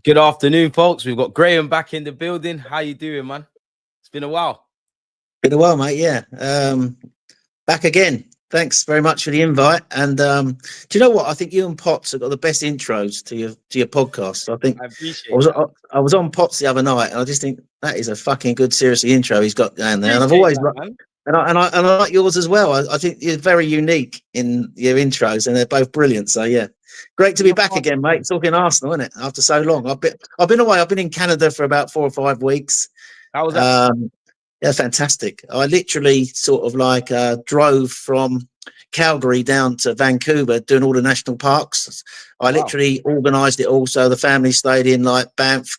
Good afternoon, folks. We've got Graham back in the building. How you doing, man? It's been a while. Been a while, mate. Yeah. Back again. Thanks very much for the invite. And do you know what? I think you and Potts have got the best intros to your podcast. I think I appreciate that. I was on Potts the other night, and I just think that is a fucking good, seriously intro he's got down there. And I've always and I like yours as well. I think you're very unique in your intros, and they're both brilliant. So yeah, great to be back again, mate. Talking Arsenal, isn't it? After so long, I've been away. I've been in Canada for about 4 or 5 weeks. How was that? Yeah, fantastic. I literally sort of like drove from Calgary down to Vancouver doing all the national parks. I literally organised it all. So the family stayed in like Banff,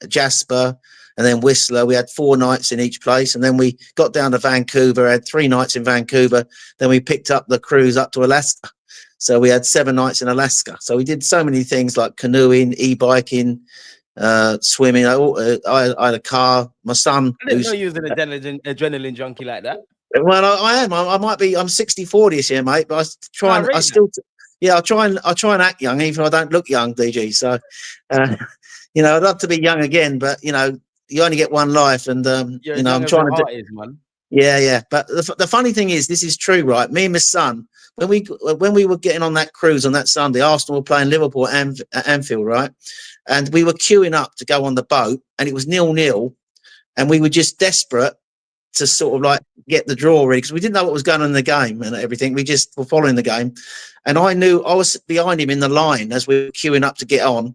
Jasper, and then Whistler. We had 4 nights in each place. And then we got down to Vancouver, had 3 nights in Vancouver. Then we picked up the cruise up to Alaska. So we had 7 nights in Alaska. So we did so many things like canoeing, e-biking, swimming. I had a car. My son. I didn't know you was an adrenaline junkie like that. Well, I am. I might be. I'm 64 this year, mate. But I try and I try and act young, even if I don't look young, DG. So, I'd love to be young again, but you only get one life, and I'm trying to do. Yeah. But the funny thing is, this is true, right? Me and my son, when we were getting on that cruise on that Sunday, Arsenal were playing Liverpool at Anfield, right? And we were queuing up to go on the boat, and it was 0-0, and we were just desperate to sort of like get the draw ready because we didn't know what was going on in the game and everything. We just were following the game, and I knew I was behind him in the line as we were queuing up to get on.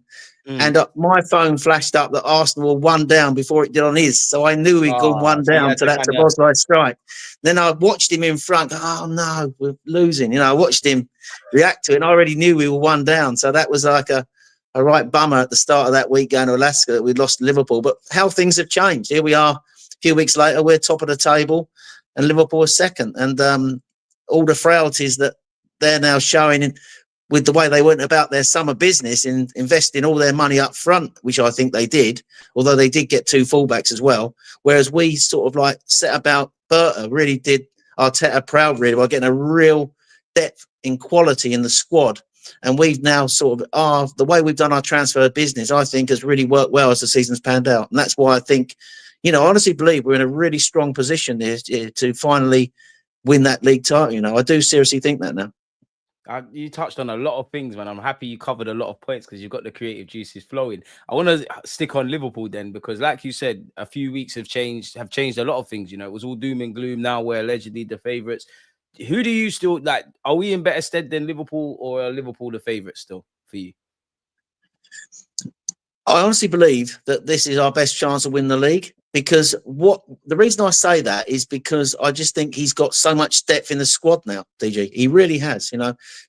And my phone flashed up that Arsenal were 1 down before it did on his. So I knew he'd gone 1 down to that Bosley strike. Then I watched him in front. Oh, no, we're losing. I watched him react to it, and I already knew we were 1 down. So that was like a right bummer at the start of that week going to Alaska that we'd lost to Liverpool. But how things have changed. Here we are a few weeks later, we're top of the table and Liverpool is second. And all the frailties that they're now showing with the way they went about their summer business in investing all their money up front, which I think they did, although they did get 2 fullbacks as well. Whereas we sort of like set about Berta, really did Arteta proud really by getting a real depth in quality in the squad. And we've now sort of, the way we've done our transfer business, I think has really worked well as the season's panned out. And that's why I think, I honestly believe we're in a really strong position there to finally win that league title. I do seriously think that now. You touched on a lot of things, man. I'm happy you covered a lot of points because you've got the creative juices flowing. I want to stick on Liverpool then, because like you said, a few weeks have changed a lot of things. It was all doom and gloom. Now we're allegedly the favourites. Who do you still like? Are we in better stead than Liverpool, or are Liverpool the favourites still for you? I honestly believe that this is our best chance of winning the league, because the reason I say that is because I just think he's got so much depth in the squad now, DG. He really has,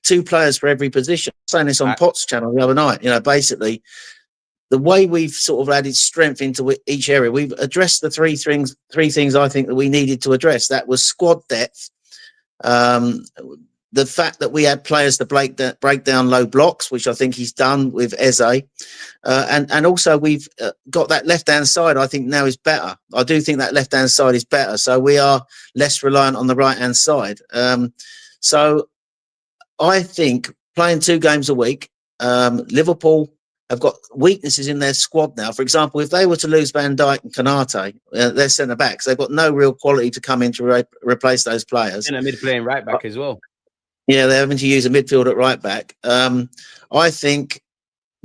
2 players for every position. I was saying this on Potts' channel the other night, basically the way we've sort of added strength into each area, we've addressed the three things I think that we needed to address. That was squad depth, the fact that we had players to break down low blocks, which I think he's done with Eze. And also we've got that left-hand side, I think now is better. I do think that left-hand side is better. So we are less reliant on the right-hand side. So I think playing 2 games a week, Liverpool have got weaknesses in their squad now. For example, if they were to lose Van Dijk and Konate, their centre-backs, they've got no real quality to come in to replace those players. And a mid-playing right-back as well. Yeah, they're having to use a midfield at right back. I think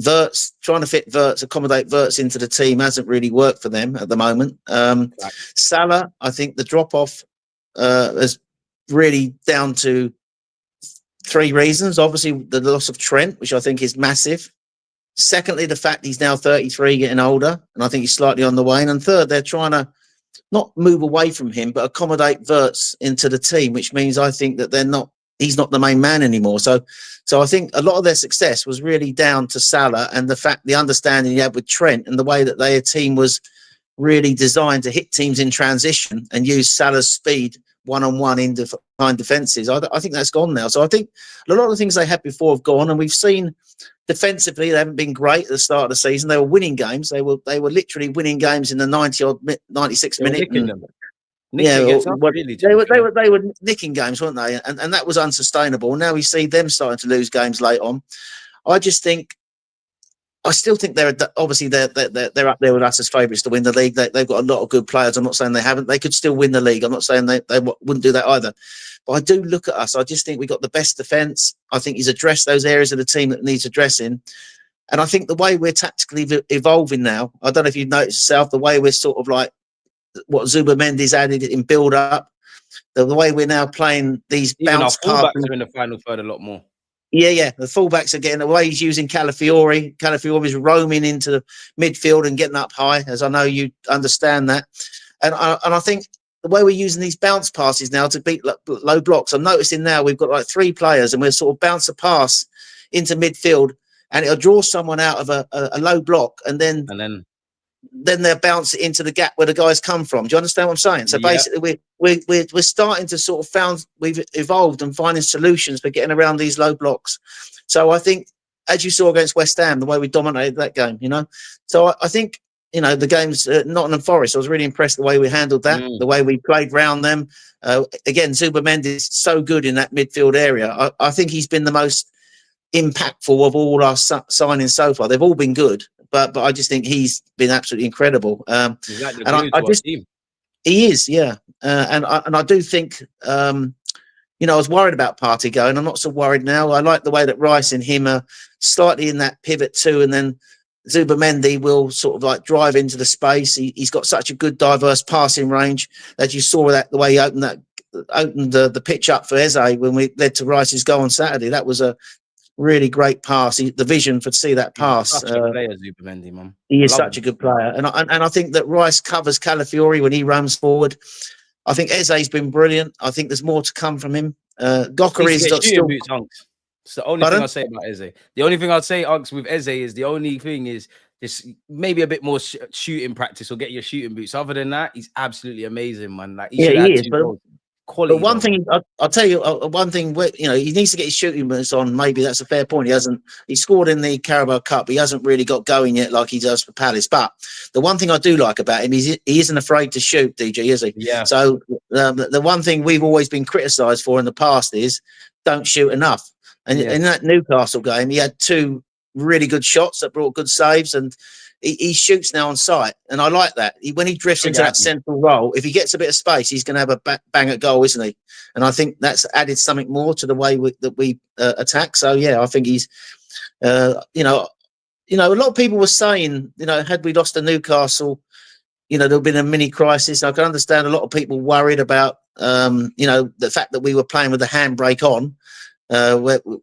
trying to accommodate Wirtz into the team hasn't really worked for them at the moment. Salah, I think the drop-off is really down to 3 reasons. Obviously, the loss of Trent, which I think is massive. Secondly, the fact he's now 33, getting older, and I think he's slightly on the wane. And third, they're trying to not move away from him, but accommodate Wirtz into the team, which means I think that he's not the main man anymore. So I think a lot of their success was really down to Salah and the understanding he had with Trent and the way that their team was really designed to hit teams in transition and use Salah's speed one-on-one in behind defences. I think that's gone now. So I think a lot of the things they had before have gone, and we've seen defensively they haven't been great at the start of the season. They were winning games. They were literally winning games in the 96 minute. They were nicking games, weren't they? And that was unsustainable. Now we see them starting to lose games late on. I just think I still think they're obviously they're up there with us as favourites to win the league. They've got a lot of good players. I'm not saying they haven't. They could still win the league. I'm not saying they wouldn't do that either. But I do look at us. I just think we got the best defence. I think he's addressed those areas of the team that needs addressing. And I think the way we're tactically evolving now, I don't know if you've noticed yourself, the way we're sort of like what Zubamendi's added in build-up, the way we're now playing these bounce passes. Even our fullbacks are in the final third a lot more. Yeah. The fullbacks are getting the way he's using Calafiori. Calafiori's roaming into the midfield and getting up high, as I know you understand that. And I think the way we're using these bounce passes now to beat low blocks, I'm noticing now we've got like 3 players and we're sort of bounce a pass into midfield and it'll draw someone out of a low block and then they'll bounce it into the gap where the guys come from. Do you understand what I'm saying? So basically we're starting to sort of we've evolved and finding solutions for getting around these low blocks. So I think, as you saw against West Ham, the way we dominated that game, So I think, the game's Nottingham Forest, I was really impressed the way we handled that, the way we played round them. Again, Zubamendi is so good in that midfield area. I think he's been the most impactful of all our signings so far. They've all been good, but I just think he's been absolutely incredible. He is, yeah. And I do think, I was worried about Partey going. I'm not so worried now. I like the way that Rice and him are slightly in that pivot too, and then Zubamendi will sort of like drive into the space. He's got such a good diverse passing range, as you saw that the way he opened the pitch up for Eze when we led to Rice's goal on Saturday. That was a really great pass. The vision for to see that pass. Such a player, Zubamendi, man. He is such a good player, and I think that Rice covers Calafiori when he runs forward. I think Eze's been brilliant. I think there's more to come from him. Gyokeres is still. It's the only thing I'll say about Eze. The only thing I'll say, Unks, with Eze is just maybe a bit more shooting practice or get your shooting boots. Other than that, he's absolutely amazing, man. Like he is. Quality, but one thing I'll tell you, one thing he needs to get his shooting boots on. Maybe that's a fair point. He scored in the Carabao Cup. He hasn't really got going yet like he does for Palace. But the one thing I do like about him is he isn't afraid to shoot. DG, is he? Yeah. So the one thing we've always been criticised for in the past is don't shoot enough. And in that Newcastle game, he had 2 really good shots that brought good saves, and he shoots now on sight. And I like that. When he drifts into that central role, if he gets a bit of space, he's going to have a bang at goal, isn't he? And I think that's added something more to the way that we attack. So, yeah, I think he's, a lot of people were saying, had we lost to Newcastle, there would have been a mini crisis. I can understand a lot of people worried about, the fact that we were playing with the handbrake on.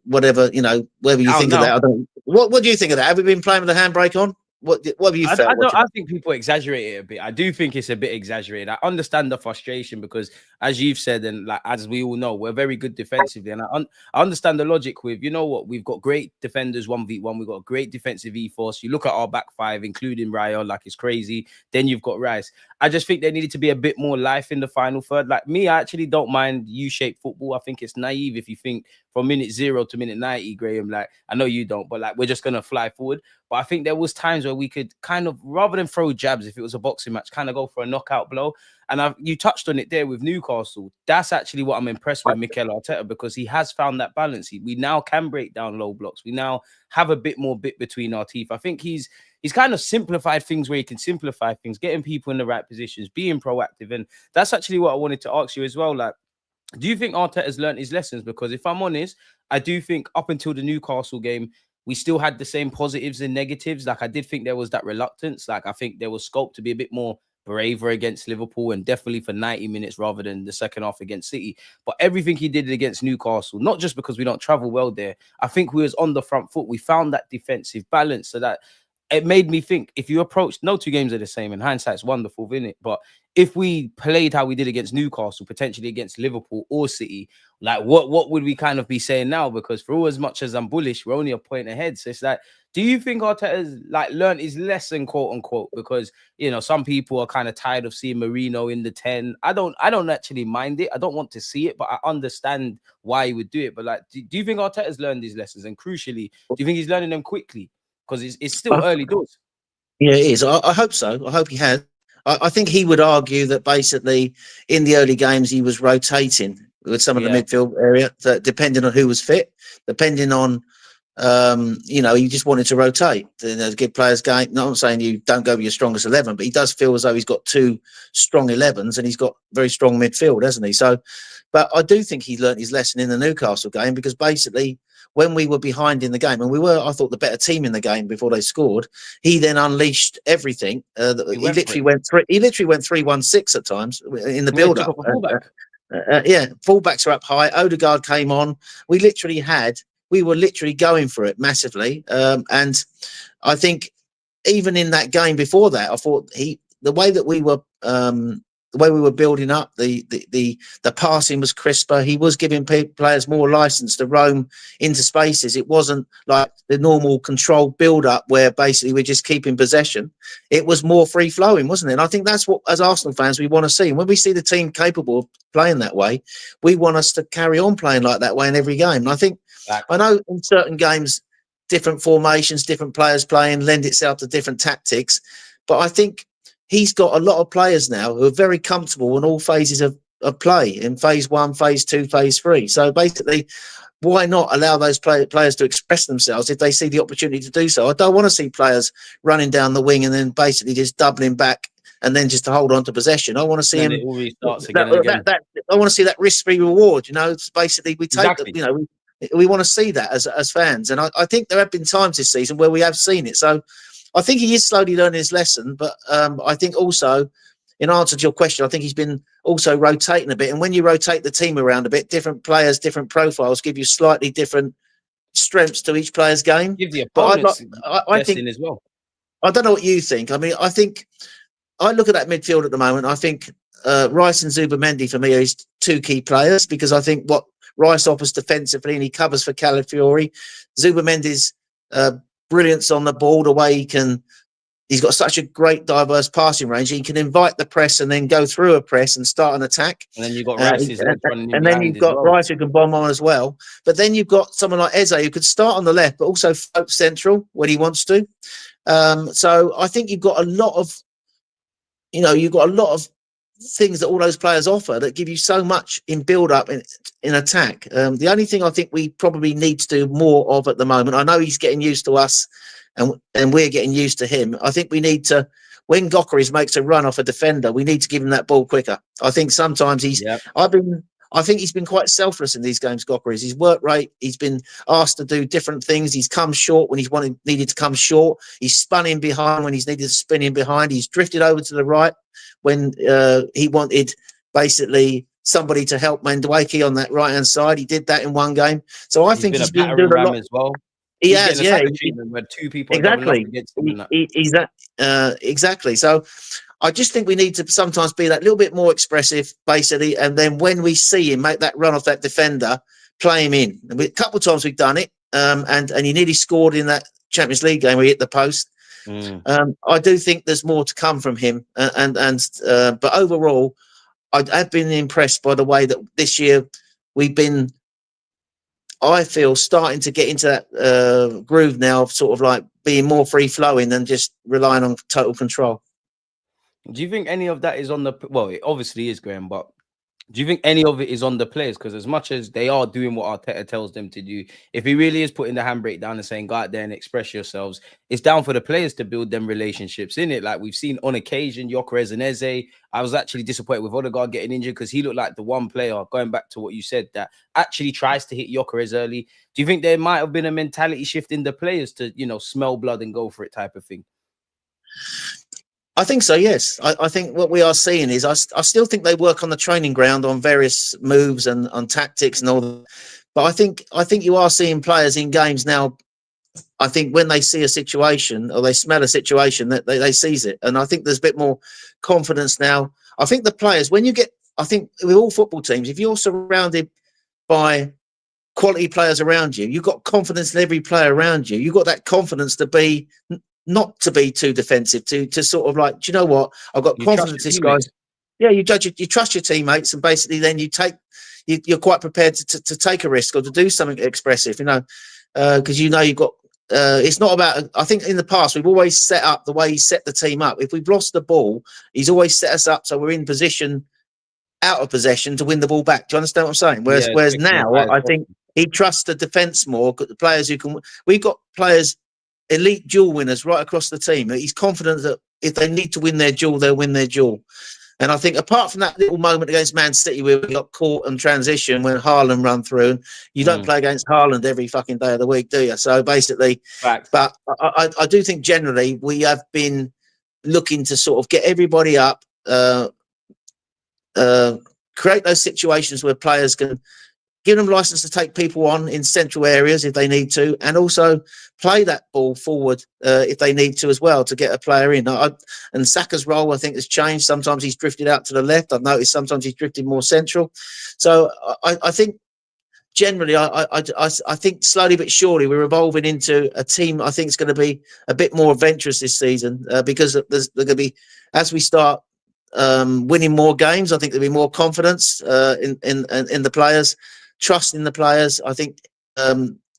Whatever you think of that. What do you think of that? Have we been playing with the handbrake on? What have you felt? I think people exaggerate it a bit. I do think it's a bit exaggerated. I understand the frustration because, as you've said, and like as we all know, we're very good defensively, and I understand the logic with we've got great defenders 1v1. We've got great defensive ethos. You look at our back 5, including Raya, like it's crazy. Then you've got Rice. I just think there needed to be a bit more life in the final third. Like me, I actually don't mind U-shaped football. I think it's naive if you think from minute 0 to minute 90, Graham. Like I know you don't, but like we're just gonna fly forward. But I think there was times where we could kind of, rather than throw jabs, if it was a boxing match, kind of go for a knockout blow. And you touched on it there with Newcastle. That's actually what I'm impressed with Mikel Arteta, because he has found that balance. We now can break down low blocks. We now have a bit more bit between our teeth. I think he's kind of simplified things where he can simplify things, getting people in the right positions, being proactive. And that's actually what I wanted to ask you as well. Like, do you think Arteta's learned his lessons? Because if I'm honest, I do think up until the Newcastle game, we still had the same positives and negatives. Like I did think there was that reluctance. Like I think there was scope to be a bit more braver against Liverpool, and definitely for 90 minutes rather than the second half against City. But everything he did against Newcastle, not just because we don't travel well there, I think we was on the front foot. We found that defensive balance, so that it made me think, if you approach, no 2 games are the same, and hindsight's wonderful, isn't it? But if we played how we did against Newcastle, potentially against Liverpool or City, like what would we kind of be saying now? Because for all as much as I'm bullish, we're only a point ahead. So it's like, do you think Arteta's like learned his lesson, quote unquote? Because some people are kind of tired of seeing Mourinho in the 10. I don't actually mind it. I don't want to see it, but I understand why he would do it. But like, do you think Arteta's learned his lessons? And crucially, do you think he's learning them quickly? Because it's still early doors. Yeah, it is. I hope so. I hope he has. I think he would argue that basically in the early games he was rotating with some of the midfield area, that depending on who was fit, depending on he just wanted to rotate, give players game. No, I'm saying you don't go with your strongest 11, but he does feel as though he's got 2 strong 11s and he's got very strong midfield, hasn't he? So, but I do think he learnt his lesson in the Newcastle game, because basically when we were behind in the game, and we were, I thought, the better team in the game before they scored, he then unleashed everything. He literally went 3-1-6 at times in the build-up. Fullbacks are up high. Ødegaard came on. We were literally going for it massively. And I think even in that game before that, I thought the way we were building up, the passing was crisper. He was giving players more license to roam into spaces. It wasn't like the normal controlled build-up where basically we're just keeping possession. It was more free-flowing, wasn't it? And I think that's what, as Arsenal fans, we want to see. And when we see the team capable of playing that way, we want us to carry on playing like that way in every game. And I think, I know in certain games, different formations, different players playing lend itself to different tactics, but I think he's got a lot of players now who are very comfortable in all phases of play, in phase 1, phase 2, phase 3. So basically, why not allow those players to express themselves if they see the opportunity to do so? I don't want to see players running down the wing and then basically just doubling back and then just to hold on to possession. I want to see him. It always starts again and again. I want to see that risk-free reward. It's basically we take we want to see that as fans. And I think there have been times this season where we have seen it. So I think he is slowly learning his lesson. But I think also, in answer to your question, I think he's been also rotating a bit. And when you rotate the team around a bit, different players, different profiles give you slightly different strengths to each player's game. Give the opponents I think as well. I don't know what you think. I mean, I think I look at that midfield at the moment. I think Rice and Zubimendi for me are his 2 key players, because I think what Rice offers defensively and he covers for Calafiori. Zubimendi's brilliance on the ball, the way he's got such a great diverse passing range. He can invite the press and then go through a press and start an attack. And then you've got Rice Rice who can bomb on as well. But then you've got someone like Eze who could start on the left, but also float central when he wants to. So I think you've got a lot of things that all those players offer that give you so much in build-up in attack. The only thing I think we probably need to do more of at the moment, I know he's getting used to us and we're getting used to him. I think we need to, when Gyokeres makes a run off a defender, we need to give him that ball quicker. I think sometimes I think he's been quite selfless in these games, Gyokeres. His work rate, he's been asked to do different things. He's come short when he's needed to come short. He's spun in behind when he's needed to spin in behind. He's drifted over to the right when he wanted basically somebody to help Madueke on that right-hand side. He did that in one game. So I think he's been doing a lot as well. He has, yeah. Where 2 people exactly. Exactly. So I just think we need to sometimes be that little bit more expressive, basically, and then when we see him make that run off that defender, play him in. And a couple of times we've done it, and he nearly scored in that Champions League game where he hit the post. I do think there's more to come from him, but overall, I have been impressed by the way that this year we've been, I feel, starting to get into that groove now of sort of like being more free-flowing than just relying on total control. Do you think any of that is on the... Well, it obviously is, Graham, but do you think any of it is on the players? Because as much as they are doing what Arteta tells them to do, if he really is putting the handbrake down and saying, go out there and express yourselves, it's down for the players to build them relationships, in it. Like we've seen on occasion, Gyökeres and Eze. I was actually disappointed with Ødegaard getting injured because he looked like the one player, going back to what you said, that actually tries to hit Gyökeres early. Do you think there might have been a mentality shift in the players to, smell blood and go for it type of thing? I think so, yes. I think what we are seeing is I still think they work on the training ground on various moves and on tactics and all that. But I think you are seeing players in games now. I think when they see a situation or they smell a situation, that they seize it. And I think there's a bit more confidence now. I think the players, I think with all football teams, if you're surrounded by quality players around you, you've got confidence in every player around you. You've got that confidence to be... not to be too defensive, to sort of like, do you know what? I've got confidence this guy's. Yeah, you trust your teammates, and basically then you're quite prepared to take a risk or to do something expressive, because you've got. It's not about. I think in the past we've always set up the way he set the team up. If we've lost the ball, he's always set us up so we're in position, out of possession, to win the ball back. Do you understand what I'm saying? Whereas now, I think he trusts the defence more. The players who can. We've got players, elite duel winners right across the team. He's confident that if they need to win their duel, they'll win their duel. And I think apart from that little moment against Man City where we got caught in transition when Haaland run through, and you don't play against Haaland every fucking day of the week, do you? So basically, but I do think generally we have been looking to sort of get everybody up, create those situations where players can give them license to take people on in central areas if they need to, and also play that ball forward if they need to as well to get a player in. And Saka's role, I think, has changed. Sometimes he's drifted out to the left. I've noticed sometimes he's drifted more central. So I think generally, I think slowly but surely we're evolving into a team I think is going to be a bit more adventurous this season because there's going to be, as we start winning more games, I think there'll be more confidence in the players. Trust in the players. I think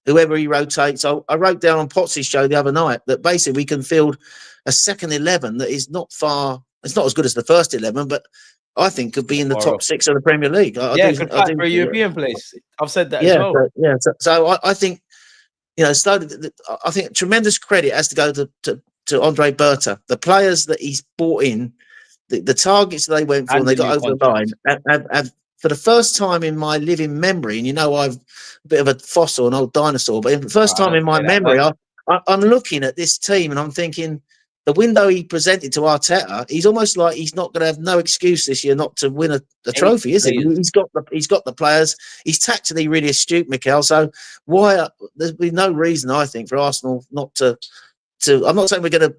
whoever he rotates, I wrote down on Potsy's show the other night that basically we can field a second 11 that is not far. It's not as good as the first 11, but I think could be in the top 6 of the Premier League. I could fight for a European place. I've said that as well. So I think, you know, slowly, I think tremendous credit has to go to Andre Berta. The players that he's brought in, the targets they went for, and they got over the line, have for the first time in my living memory, and you know I'm a bit of a fossil, an old dinosaur, but the first time in my memory, I'm looking at this team and I'm thinking the window he presented to Arteta, he's almost like he's not going to have no excuse this year not to win a trophy, is he? He's got the players. He's tactically really astute, Mikel. So there's been no reason, I think, for Arsenal not to. I'm not saying we're going to.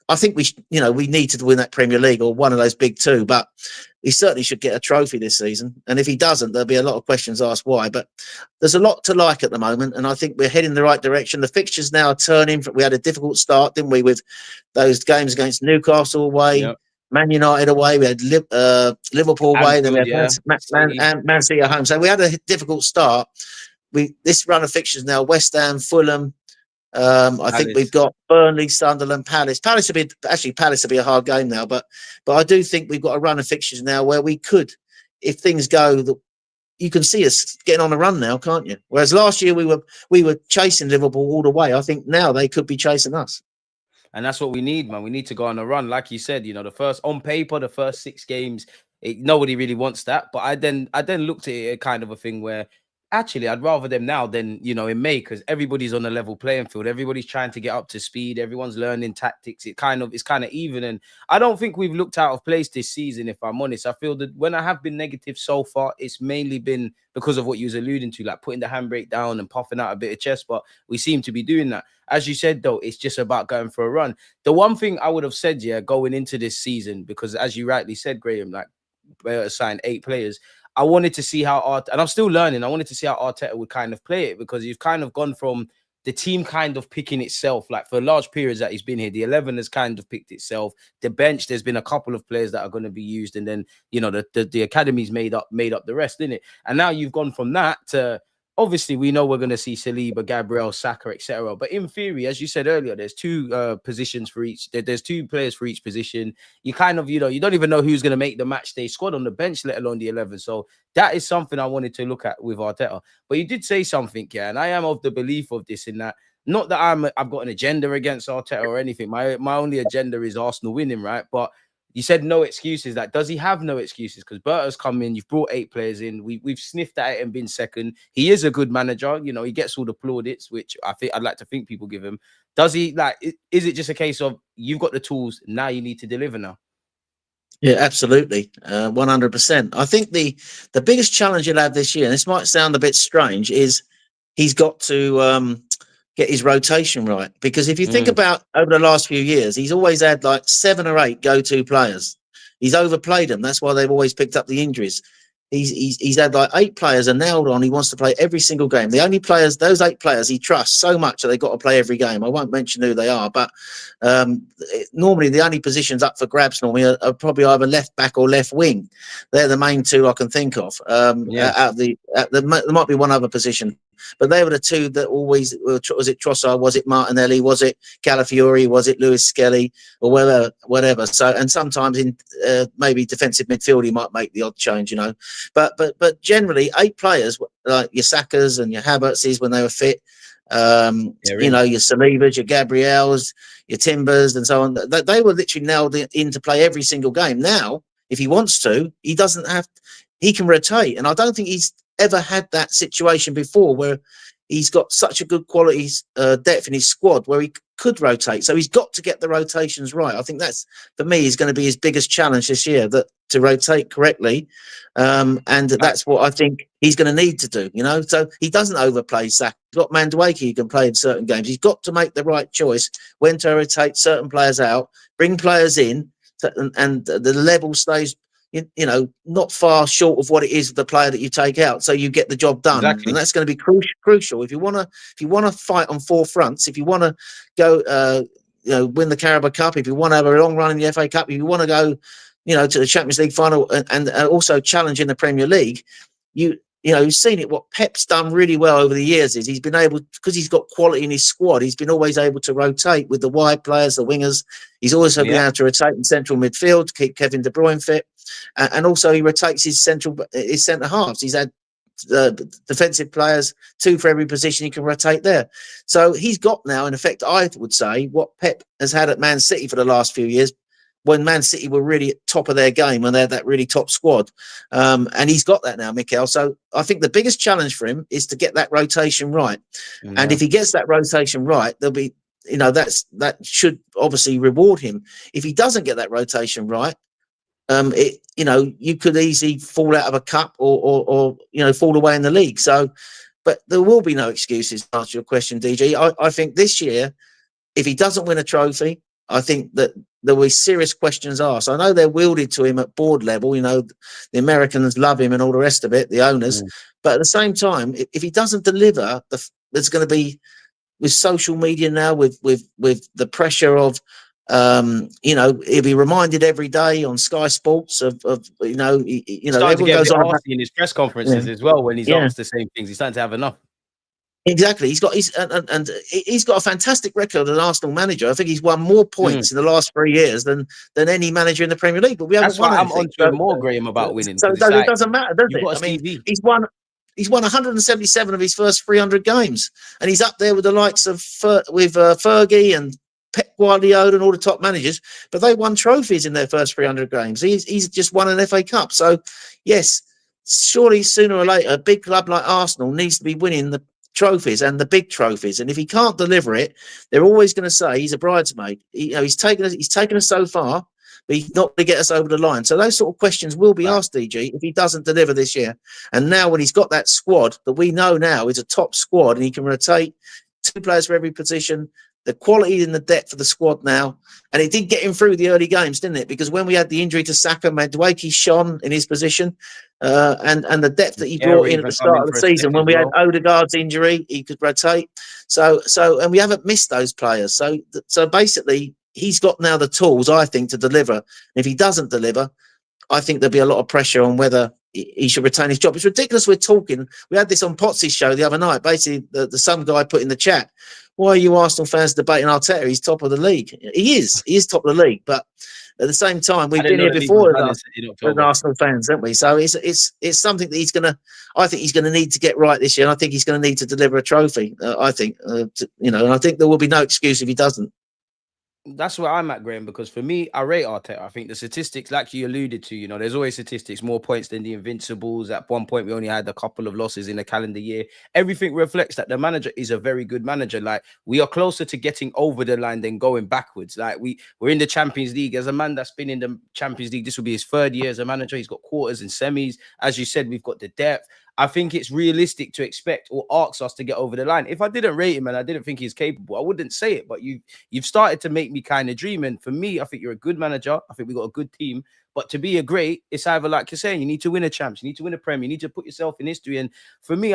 I think we need to win that Premier League or one of those big two, but he certainly should get a trophy this season. And if he doesn't, there'll be a lot of questions asked why. But there's a lot to like at the moment, and I think we're heading in the right direction. The fixtures now are turning. We had a difficult start, didn't we, with those games against Newcastle away, Man United away, we had Liverpool away, then we had Man City at home. So we had a difficult start. This run of fixtures now, West Ham, Fulham. I think we've got Burnley, Sunderland, Palace. Palace will be a hard game now, but I do think we've got a run of fixtures now where we could, if things go, you can see us getting on a run now, can't you? Whereas last year we were chasing Liverpool all the way. I think now they could be chasing us. And that's what we need, man. We need to go on a run, like you said. You know, on paper, the first 6 games, nobody really wants that. But I then looked at it kind of a thing where, actually, I'd rather them now than, in May, because everybody's on a level playing field. Everybody's trying to get up to speed. Everyone's learning tactics. It's kind of even. And I don't think we've looked out of place this season, if I'm honest. I feel that when I have been negative so far, it's mainly been because of what you was alluding to, like putting the handbrake down and puffing out a bit of chest. But we seem to be doing that. As you said, though, it's just about going for a run. The one thing I would have said, going into this season, because as you rightly said, Graham, like signed 8 players. I wanted to see how and I'm still learning. I wanted to see how Arteta would kind of play it, because you've kind of gone from the team kind of picking itself, like for large periods that he's been here. The 11 has kind of picked itself. The bench, there's been a couple of players that are going to be used, and then the academy's made up the rest, didn't it? And now you've gone from that to, obviously, we know we're going to see Saliba, Gabriel, Saka, etc. But in theory, as you said earlier, there's 2 positions for each. There's 2 players for each position. You kind of, you don't even know who's going to make the match day squad on the bench, let alone the 11. So that is something I wanted to look at with Arteta. But you did say something, and I am of the belief of this, in that, not that I've got an agenda against Arteta or anything. My only agenda is Arsenal winning, right? But you said no excuses. Like, does he have no excuses? Because Berta's come in, you've brought 8 players in. We've sniffed at it and been second. He is a good manager. He gets all the plaudits, which I'd like to think people give him. Does he, is it just a case of you've got the tools, now you need to deliver now? Yeah, absolutely. 100%. I think the biggest challenge he'll have this year, and this might sound a bit strange, is he's got to get his rotation right. Because if you think about over the last few years, he's always had like 7 or 8 go-to players. He's overplayed them. That's why they've always picked up the injuries. He's had like 8 players, and nailed on. He wants to play every single game. The only players, those 8 players, he trusts so much that they've got to play every game. I won't mention who they are, but normally the only positions up for grabs normally are probably either left back or left wing. They're the main 2 I can think of. There might be one other position, but they were the 2 that always, was it Trossard, was it Martinelli, was it Calafiori, was it Lewis Skelly, or whatever. So, and sometimes in maybe defensive midfield he might make the odd change, But generally 8 players like your Sakas and your Havertzes when they were fit. Yeah, really. You know, your Salivas, your Gabriels, your Timbers, and so on. They were literally nailed in to play every single game. Now, if he wants to, he doesn't have. He can rotate, and I don't think he's ever had that situation before where he's got such a good quality depth in his squad where he could rotate. So he's got to get the rotations right. I think that's, for me, is going to be his biggest challenge this year, that to rotate correctly. And that's what I think he's going to need to do, you know. So he doesn't overplay Saka. He's got Mandueke who can play in certain games. He's got to make the right choice when to rotate certain players out, bring players in, and the level stays, you know, not far short of what it is of the player that you take out, so you get the job done. Exactly. And that's going to be crucial if you want to fight on four fronts. If you want to go, you know, win the Carabao Cup, if you want to have a long run in the FA Cup, if you want to go, you know, to the Champions League final and also challenge in the Premier League, you know, you've seen it. What Pep's done really well over the years is he's been able, because he's got quality in his squad, he's been always able to rotate with the wide players, the wingers. He's also been able to rotate in central midfield to keep Kevin De Bruyne fit, and also he rotates his centre halves. He's had defensive players, 2 for every position he can rotate there. So he's got now, in effect, I would say, what Pep has had at Man City for the last few years, when Man City were really at top of their game, when they had that really top squad. And he's got that now, Mikel. So I think the biggest challenge for him is to get that rotation right. And if he gets that rotation right, there'll be, you know, that should obviously reward him. If he doesn't get that rotation right, you know, you could easily fall out of a cup or you know, fall away in the league. So, but there will be no excuses to answer your question, DG. I think this year, if he doesn't win a trophy, I think that there will be serious questions asked. I know they're wielded to him at board level. You know, the Americans love him and all the rest of it, the owners. But at the same time, if he doesn't deliver, there's going to be, with social media now, with the pressure of, you know, he'll be reminded every day on Sky Sports of you know, everyone goes on in his press conferences as well when he's asked the same things. He's starting to have enough. Exactly. He's got a fantastic record as an Arsenal manager. I think he's won more points in the last 3 years than any manager in the Premier League. But we haven't won anything. I'm on to more, Graham, about winning. So it doesn't matter, does it? I mean, he's won 177 of his first 300 games, and he's up there with the likes of Fergie and Pep Guardiola and all the top managers. But they won trophies in their first 300 games. He's just won an FA Cup. So yes, surely sooner or later, a big club like Arsenal needs to be winning the trophies and the big trophies. And if he can't deliver it, they're always going to say he's a bridesmaid. He's taken us so far, but he's not going to get us over the line. So those sort of questions will be asked, DG, if he doesn't deliver this year. And now when he's got that squad that we know now is a top squad, and he can rotate 2 players for every position, the quality and the depth of the squad now, and it did get him through the early games, didn't it? Because when we had the injury to Saka, Madueke shone in his position, and the depth that he brought in at the start of the season, when we had Ødegaard's injury, he could rotate. So, and we haven't missed those players. So basically, he's got now the tools, I think, to deliver. If he doesn't deliver, I think there'll be a lot of pressure on whether he should retain his job. It's ridiculous. We're talking. We had this on Potsy's show the other night. Basically, the some guy put in the chat, "Why are you Arsenal fans debating Arteta? He's top of the league." He is top of the league. But at the same time, we've been here before as Arsenal fans, haven't we? So it's something that I think he's going to need to get right this year. And I think he's going to need to deliver a trophy. I think, you know, and I think there will be no excuse if he doesn't. That's where I'm at, Graham, because for me, I rate Arteta. I think the statistics, like you alluded to, you know, there's always statistics, more points than the Invincibles. At one point, we only had a couple of losses in a calendar year. Everything reflects that the manager is a very good manager. Like, we are closer to getting over the line than going backwards. Like, we're in the Champions League. As a man that's been in the Champions League, this will be his 3rd year as a manager. He's got quarters and semis. As you said, we've got the depth. I think it's realistic to expect or ask us to get over the line. If I didn't rate him and I didn't think he's capable, I wouldn't say it. But you've started to make me kind of dream. And for me, I think you're a good manager. I think we've got a good team. But to be a great, it's either, like you're saying, you need to win a champs, you need to win a Prem, you need to put yourself in history. And for me,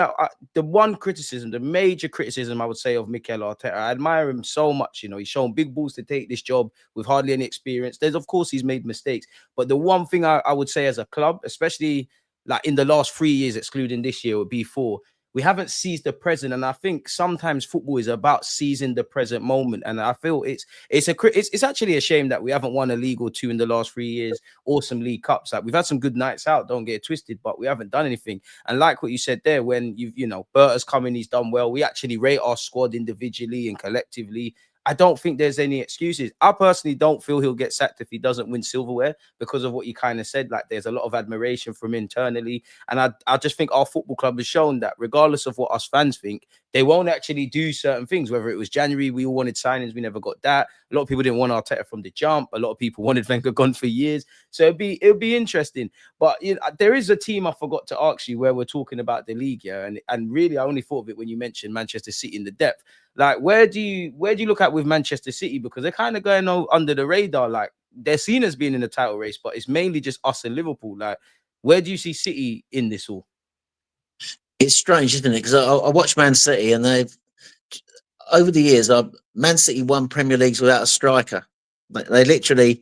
the one criticism, the major criticism I would say of Mikel Arteta, I admire him so much. You know, he's shown big balls to take this job with hardly any experience. Of course, he's made mistakes. But the one thing I would say as a club, especially like in the last 3 years, excluding this year, would be 4. we haven't seized the present. And I think sometimes football is about seizing the present moment. And I feel it's actually a shame that we haven't won a league or two in the last 3 years, or some League Cups. Like, we've had some good nights out, don't get it twisted, but we haven't done anything. And like what you said there, when Berta's come in, he's done well. We actually rate our squad individually and collectively. I don't think there's any excuses. I personally don't feel he'll get sacked if he doesn't win silverware, because of what you kind of said. Like, there's a lot of admiration from internally. And I just think our football club has shown that regardless of what us fans think, they won't actually do certain things. Whether it was January, we all wanted signings, we never got that. A lot of people didn't want Arteta from the jump. A lot of people wanted Wenger gone for years. So it'll be interesting. But there is a team I forgot to ask you where we're talking about the league, yeah. And really, I only thought of it when you mentioned Manchester City in the depth. Like, where do you look at with Manchester City? Because they're kind of going under the radar. Like, they're seen as being in the title race, but it's mainly just us and Liverpool. Like, where do you see City in this all? It's strange, isn't it? Because I watch Man City, and they've, over the years, Man City won Premier Leagues without a striker. They literally,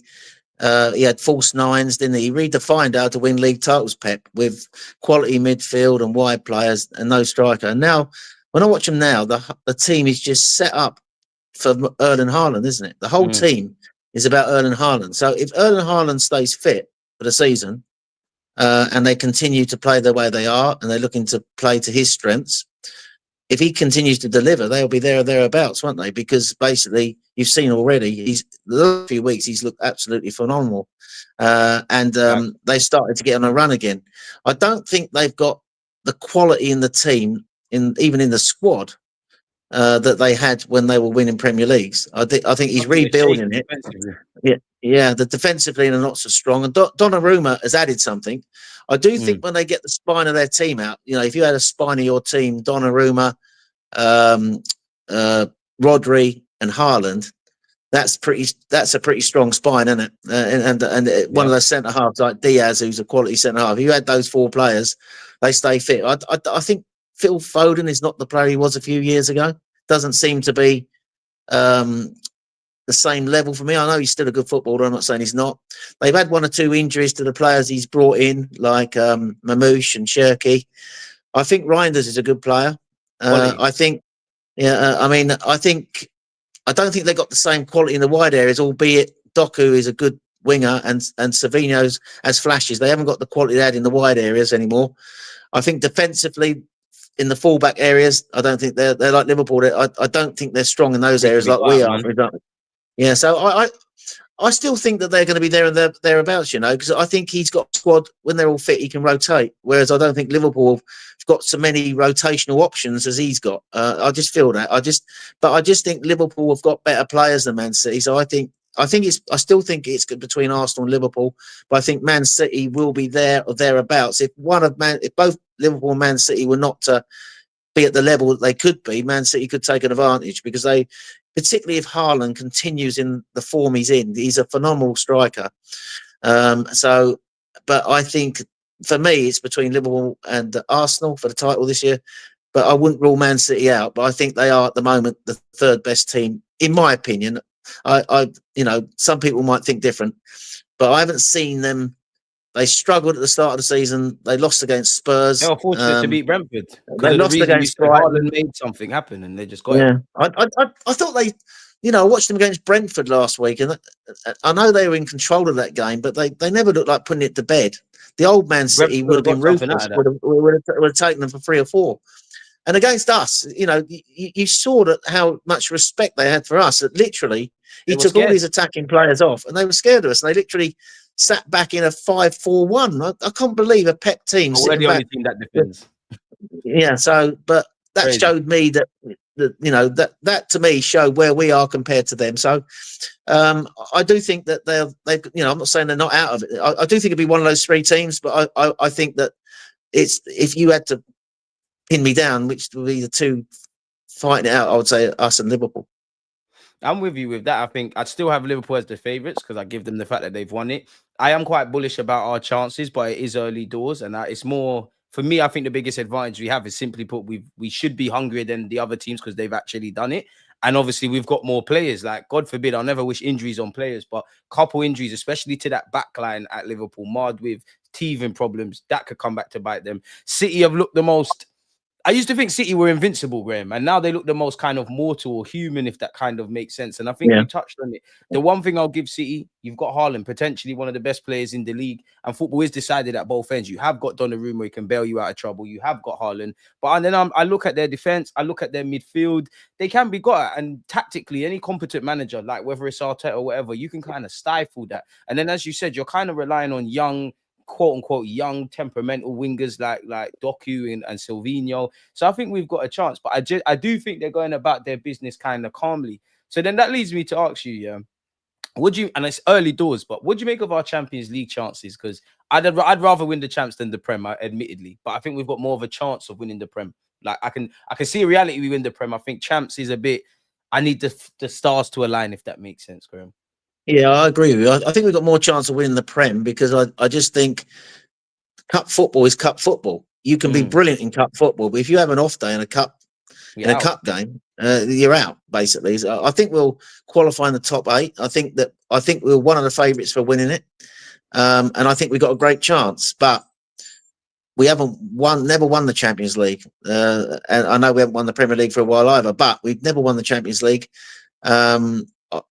he had false nines, didn't he? He redefined how to win league titles, Pep, with quality midfield and wide players and no striker. And now, when I watch them now, the team is just set up for Erling Haaland, isn't it? The whole team is about Erling Haaland. So if Erling Haaland stays fit for the season, and they continue to play the way they are, and they're looking to play to his strengths, if he continues to deliver, they'll be there or thereabouts, won't they? Because basically, you've seen already, the last few weeks, he's looked absolutely phenomenal. And they started to get on a run again. I don't think they've got the quality in the team, even in the squad, that they had when they were winning Premier Leagues. I think he's rebuilding it. Yeah, the defensively they're not so strong. And Donnarumma has added something. I do think when they get the spine of their team out, if you had a spine of your team, Donnarumma, Rodri, and Haaland, that's a pretty strong spine, isn't it? And one of the centre halves like Diaz, who's a quality centre half. If you had those four players, they stay fit. I think Phil Foden is not the player he was a few years ago. Doesn't seem to be the same level for me. I know he's still a good footballer. I'm not saying he's not. They've had one or two injuries to the players he's brought in, like Mamouche and Cherki. I think Reinders is a good player. I think, I don't think they got the same quality in the wide areas, albeit Doku is a good winger and Savinho's has flashes. They haven't got the quality they had in the wide areas anymore. I think defensively, in the fullback areas, I don't think they're like Liverpool. I don't think they're strong in those areas like we are. Yeah, so I still think that they're going to be there and thereabouts, because I think he's got a squad when they're all fit, he can rotate. Whereas I don't think Liverpool have got so many rotational options as he's got. I just feel that. I just think Liverpool have got better players than Man City. So I still think it's between Arsenal and Liverpool, but I think Man City will be there or thereabouts. If both Liverpool and Man City were not to be at the level that they could be, Man City could take an advantage, because particularly if Haaland continues in the form he's in, he's a phenomenal striker. But I think for me, it's between Liverpool and Arsenal for the title this year. But I wouldn't rule Man City out. But I think they are at the moment the third best team, in my opinion. Some people might think different, but I haven't seen them. They struggled at the start of the season. They lost against Spurs. They were fortunate to beat Brentford. They lost against Brighton. Made something happen, and they just got it. I thought they, I watched them against Brentford last week, and I know they were in control of that game, but they never looked like putting it to bed. The old Man City would have been ruthless. Would have taken them for 3 or 4. And against us, you saw how much respect they had for us. That literally, he took all these attacking players off, and they were scared of us. And they literally sat back in a 5-4-1. I can't believe a Pep team. We're the only team that defends. Yeah. So, but that Crazy. Showed me that to me showed where we are compared to them. So, I do think that they. I'm not saying they're not out of it. I do think it'd be one of those 3 teams, but I think that it's, if you had to pin me down, which would be the 2 fighting it out, I would say us and Liverpool. I'm with you with that. I think I'd still have Liverpool as the favourites because I give them the fact that they've won it. I am quite bullish about our chances, but it is early doors, and it's more for me. I think the biggest advantage we have is, simply put, we should be hungrier than the other teams because they've actually done it, and obviously we've got more players. Like, God forbid, I'll never wish injuries on players, but couple injuries, especially to that back line at Liverpool, marred with teething problems, that could come back to bite them. City have looked the most I used to think City were invincible, Graham, and now they look the most kind of mortal or human, if that kind of makes sense. And I think Yeah. you touched on it. The one thing I'll give City, you've got Haaland, potentially one of the best players in the league, and football is decided at both ends. You have got Donnarumma who can bail you out of trouble. You have got Haaland, and then I look at their defense, I look at their midfield. They can be got at, and tactically, any competent manager, like whether it's Arteta or whatever, you can kind of stifle that. And then, as you said, you're kind of relying on young, quote unquote, young temperamental wingers like Doku and Silvinho. So I think we've got a chance, but I do think they're going about their business kind of calmly. So then that leads me to ask you, yeah, would you, and it's early doors, but what do you make of our Champions League chances? Because I'd rather win the champs than the Prem, admittedly, but I think we've got more of a chance of winning the Prem. Like I can see a reality we win the Prem. I think champs is a bit, I need the stars to align, if that makes sense, Graham. Yeah, I agree with you. I think we've got more chance of winning the Prem because I just think cup football is cup football. You can be brilliant in cup football, but if you have an off day in a cup cup game, you're out basically. So I think we'll qualify in the top 8. I think we're one of the favourites for winning it, and I think we've got a great chance. But we never won the Champions League, and I know we haven't won the Premier League for a while either. But we've never won the Champions League.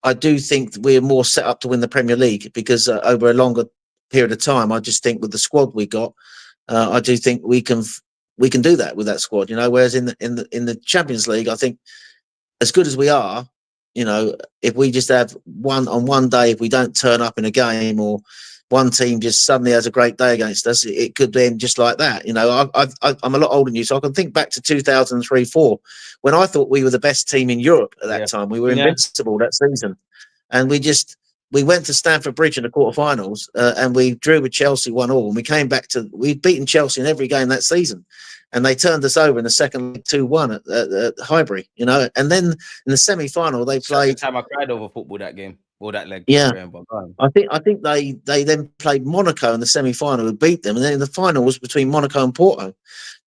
I do think we're more set up to win the Premier League because over a longer period of time, I just think with the squad we got, I do think we can do that with that squad. You know, whereas in the Champions League, I think as good as we are, you know, if we just have one day, if we don't turn up in a game or one team just suddenly has a great day against us, it could end just like that. You know, I'm a lot older than you, so I can think back to 2003-04 when I thought we were the best team in Europe at that time. We were invincible that season, and we went to Stamford Bridge in the quarterfinals, and we drew with Chelsea 1-1. And we came back we'd beaten Chelsea in every game that season, and they turned us over in the second leg 2-1 at Highbury. You know, and then in the semi-final they played. The time I cried over football that game. Or that leg. Yeah, I think they then played Monaco in the semi-final and beat them, and then the final was between Monaco and Porto.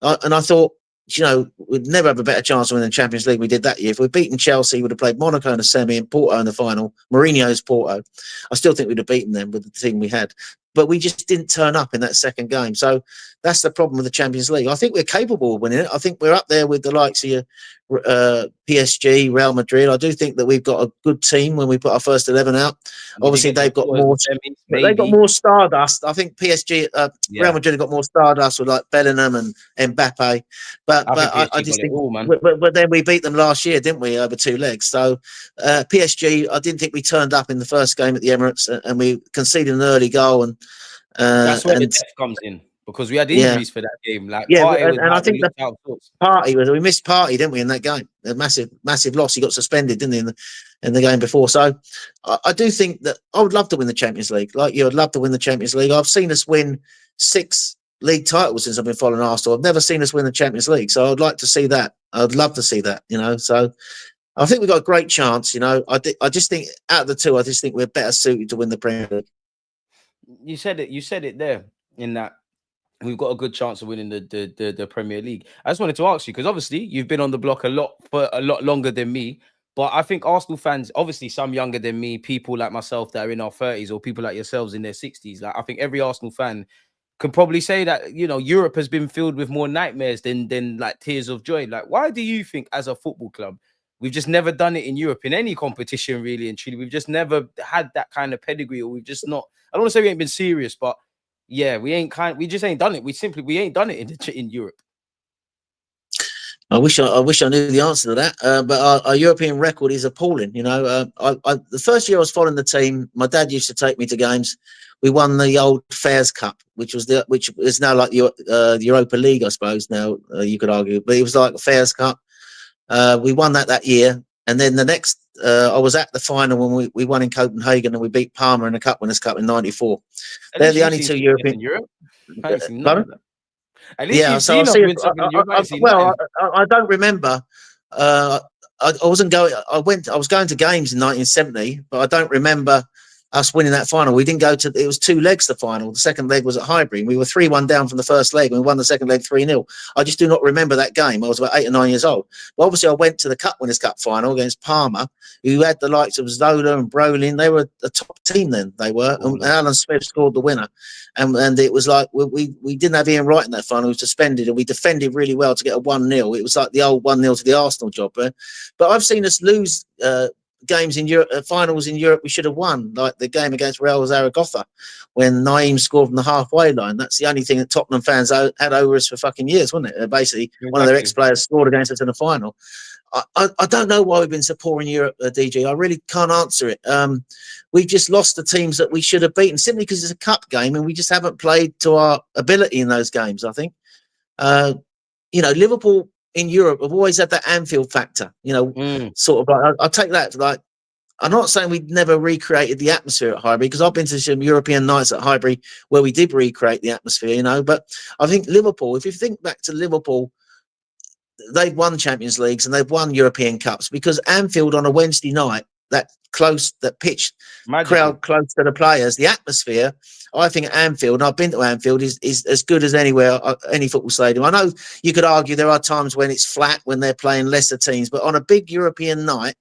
And I thought, you know, we'd never have a better chance of winning the Champions League. We did that year. If we'd beaten Chelsea, we'd have played Monaco in the semi and Porto in the final. Mourinho's Porto. I still think we'd have beaten them with the team we had, but we just didn't turn up in that second game. So that's the problem with the Champions League. I think we're capable of winning it. I think we're up there with the likes of PSG, Real Madrid. I do think that we've got a good team when we put our first 11 out. Obviously, they've got more. They've got more stardust. I think PSG, Real Madrid have got more stardust with like Bellingham and Mbappe. But I just think, but then we beat them last year, didn't we, over 2 legs? So PSG, I didn't think we turned up in the first game at the Emirates, and we conceded an early goal, and that's where the depth comes in. Because we had injuries for that game, like and I think we missed Partey, didn't we, in that game? A massive loss. He got suspended, didn't he, in the game before? So I do think that I would love to win the Champions League. Like you, I'd love to win the Champions League. I've seen us win 6 league titles since I've been following Arsenal. I've never seen us win the Champions League, so I'd like to see that. I'd love to see that. You know, so I think we've got a great chance. You know, I just think out of the two, I just think we're better suited to win the Premier League. You said it there in that. We've got a good chance of winning the Premier League. I just wanted to ask you, because obviously you've been on the block for a lot longer than me, but I think Arsenal fans, obviously some younger than me, people like myself that are in our 30s, or people like yourselves in their 60s, like I think every Arsenal fan can probably say that, you know, Europe has been filled with more nightmares than like tears of joy. Like, why do you think as a football club, we've just never done it in Europe in any competition, really and truly? We've just never had that kind of pedigree, or we've just not, I don't want to say we ain't been serious, but yeah, we just ain't done it. We ain't done it in Europe. I wish I knew the answer to that. But our European record is appalling. You know, the first year I was following the team, my dad used to take me to games. We won the old Fairs Cup, which is now like the Europa League, I suppose. Now you could argue, but it was like the Fairs Cup. We won that year, and then the next, I was at the final when we won in Copenhagen, and we beat Parma in the Cup Winners' Cup in '94. They're the only 2 European. Europe. I don't remember. I wasn't going. I was going to games in 1970, but I don't remember us winning that final. We didn't go to, it was 2 legs, the final. The second leg was at Highbury. We were 3-1 down from the first leg, and we won the second leg 3-0. I just do not remember that game. I was about 8 or 9 years old. But obviously I went to the Cup Winners' Cup final against Parma, who had the likes of Zola and Brolin. They were a top team then, they were. And Alan Smith scored the winner. And it was like, we didn't have Ian Wright in that final. He was suspended, and we defended really well to get a 1-0. It was like the old 1-0 to the Arsenal job. But I've seen us lose games in Europe, finals in Europe we should have won, like the game against Real Zaragoza when Naeem scored from the halfway line. That's the only thing that Tottenham fans had over us for fucking years, wasn't it? Basically, one of their ex-players scored against us in the final. I don't know why we've been so poor in Europe, DG. I really can't answer it. We just lost the teams that we should have beaten simply because it's a cup game and we just haven't played to our ability in those games, I think. Liverpool in Europe have always had that Anfield factor, sort of like, I'll take that. Like, I'm not saying we'd never recreated the atmosphere at Highbury, because I've been to some European nights at Highbury where we did recreate the atmosphere, but I think Liverpool, if you think back to Liverpool, they've won Champions Leagues and they've won European Cups because Anfield on a Wednesday night, that pitch, crowd close to the players, the atmosphere, I think at Anfield, and I've been to Anfield, is as good as anywhere, any football stadium. I know you could argue there are times when it's flat, when they're playing lesser teams, but on a big European night,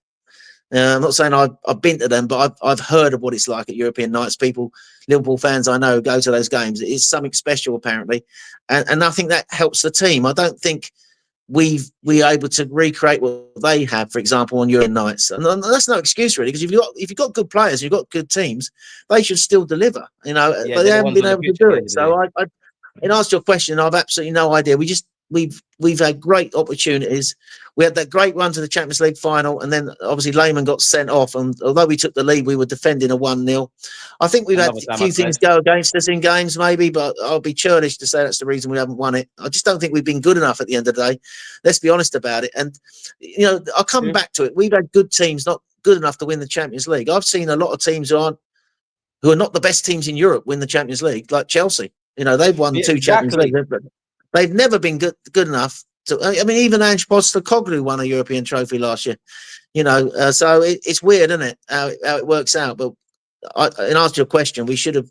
I'm not saying I've been to them, but I've heard of what it's like at European nights. People, Liverpool fans I know, go to those games. It's something special, apparently. And I think that helps the team. I don't think we're able to recreate what they have, for example, on European nights. And that's no excuse, really, because if you've got good players, you've got good teams, they should still deliver, but they haven't been able to do it. So in answer to your question, I've absolutely no idea. We've had great opportunities. We had that great run to the Champions League final, and then obviously Lehmann got sent off. And although we took the lead, we were defending a 1-0. I think we've had a few things go against us in games, maybe, but I'll be churlish to say that's the reason we haven't won it. I just don't think we've been good enough at the end of the day. Let's be honest about it. And I'll come back to it. We've had good teams, not good enough to win the Champions League. I've seen a lot of teams who are not the best teams in Europe win the Champions League, like Chelsea. They've won 2 Champions Leagues. They've never been good enough to. I mean, even Ange Postecoglou won a European trophy last year. So it's weird, isn't it? How it works out. But in answer to your question, we should have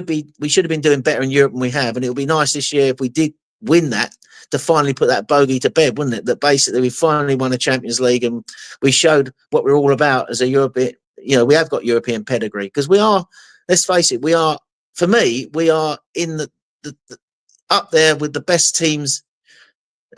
been doing better in Europe than we have, and it would be nice this year if we did win that, to finally put that bogey to bed, wouldn't it? That basically we finally won a Champions League and we showed what we're all about as a European. We have got European pedigree, because we are. Let's face it, we are. For me, we are in the up there with the best teams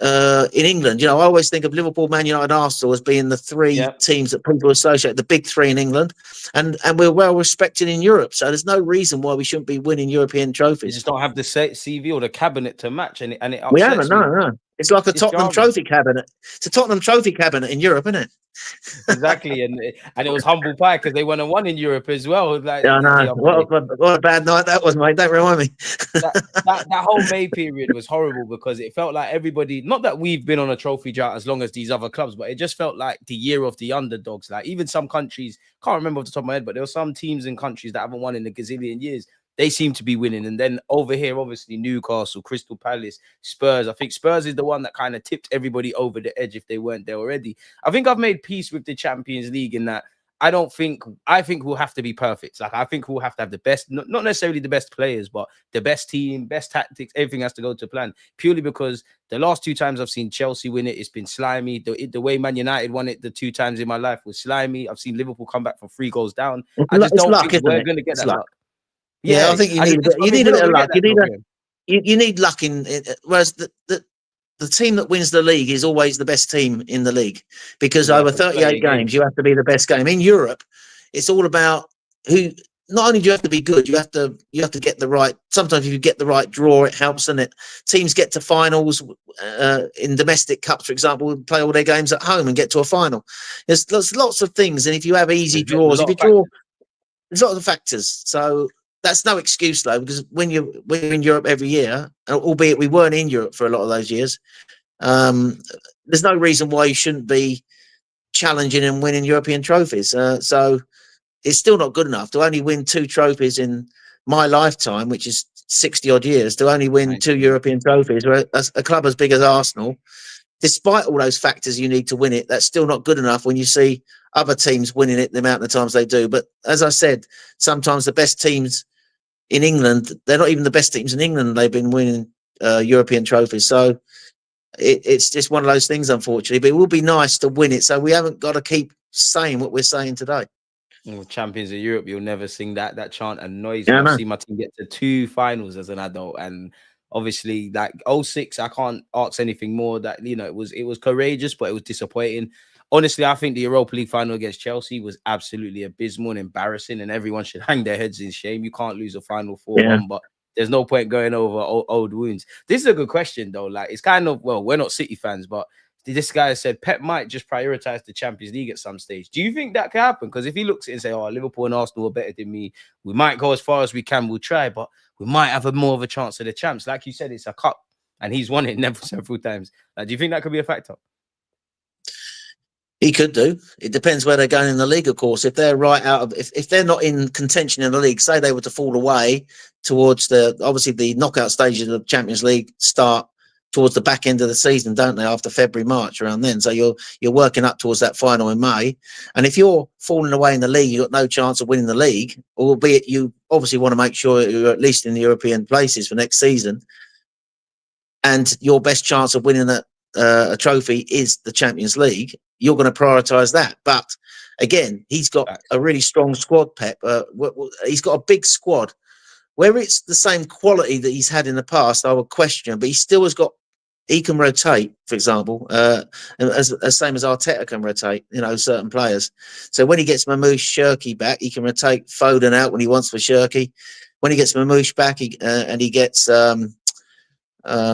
in England. I always think of Liverpool, Man United, Arsenal as being the 3 teams that people associate, the big 3 in England, and we're well respected in Europe. So there's no reason why we shouldn't be winning European trophies. You just don't have the CV or the cabinet to match, and it we haven't. No. It's like a Tottenham trophy cabinet. It's a Tottenham trophy cabinet in Europe, isn't it? Exactly, and it was humble pie because they won and won in Europe as well. Like, I know. What a bad night that was, mate. Don't remind me. that whole May period was horrible because it felt like everybody. Not that we've been on a trophy drought as long as these other clubs, but it just felt like the year of the underdogs. Like even some countries, can't remember off the top of my head, but there were some teams and countries that haven't won in a gazillion years. They seem to be winning. And then over here, obviously, Newcastle, Crystal Palace, Spurs. I think Spurs is the one that kind of tipped everybody over the edge if they weren't there already. I think I've made peace with the Champions League in that I think we'll have to be perfect. Like, I think we'll have to have the best, not necessarily the best players, but the best team, best tactics. Everything has to go to plan, purely because the last 2 times I've seen Chelsea win it, it's been slimy. The way Man United won it the 2 times in my life was slimy. I've seen Liverpool come back from 3 goals down. I just don't think we're going to get that luck. Yeah, I think you need a bit of luck. You need luck in it. Whereas the team that wins the league is always the best team in the league, because over 38 games you have to be the best game. In Europe, it's all about who. Not only do you have to be good, you have to get the right. Sometimes if you get the right draw, it helps, and it teams get to finals in domestic cups, for example, play all their games at home and get to a final. There's lots of things, and if you have easy draws, if you draw, there's lots of factors. So that's no excuse, though, because when you're in Europe every year, albeit we weren't in Europe for a lot of those years, there's no reason why you shouldn't be challenging and winning European trophies. So it's still not good enough to only win 2 trophies in my lifetime, which is 60 odd years, to only win 2 European trophies. Where a club as big as Arsenal, despite all those factors you need to win it, that's still not good enough when you see other teams winning it the amount of times they do. But as I said, sometimes the best teams in England, they're not even the best teams in England. They've been winning European trophies. So it's just one of those things, unfortunately. But it will be nice to win it. So we haven't got to keep saying what we're saying today. Champions of Europe, you'll never sing that chant annoys Yeah, me. I've seen my team get to 2 finals as an adult, and obviously like 06, I can't ask anything more. That, you know, it was courageous, but it was disappointing. Honestly, I think the Europa League final against Chelsea was absolutely abysmal and embarrassing, and everyone should hang their heads in shame. You can't lose a final 4-1, but there's no point going over old wounds. This is a good question though. Like, it's kind of, well, we're not City fans, but this guy said Pep might just prioritize the Champions League at some stage. Do you think that could happen? Because if he looks at it and say, "Oh, Liverpool and Arsenal are better than me, we might go as far as we can. We'll try, but we might have more of a chance of the champs." Like you said, it's a cup, and he's won it several times. Do you think that could be a factor? He could do. It depends where they're going in the league, of course. If they're right out of, if they're not in contention in the league, say they were to fall away towards obviously the knockout stages of the Champions League start towards the back end of the season, don't they? After February, March, around then. So you're working up towards that final in May. And if you're falling away in the league, you've got no chance of winning the league, albeit you obviously want to make sure you're at least in the European places for next season. And your best chance of winning a trophy is the Champions League. You're going to prioritise that. But again, he's got a really strong squad, Pep. He's got a big squad. Where it's the same quality that he's had in the past, I would question, but he still has got, he can rotate, for example, as same as Arteta can rotate, you know, certain players. So when he gets Mamouche, Shirky back, he can rotate Foden out when he wants for Shirky. When he gets Mamouche back, and he gets, I'm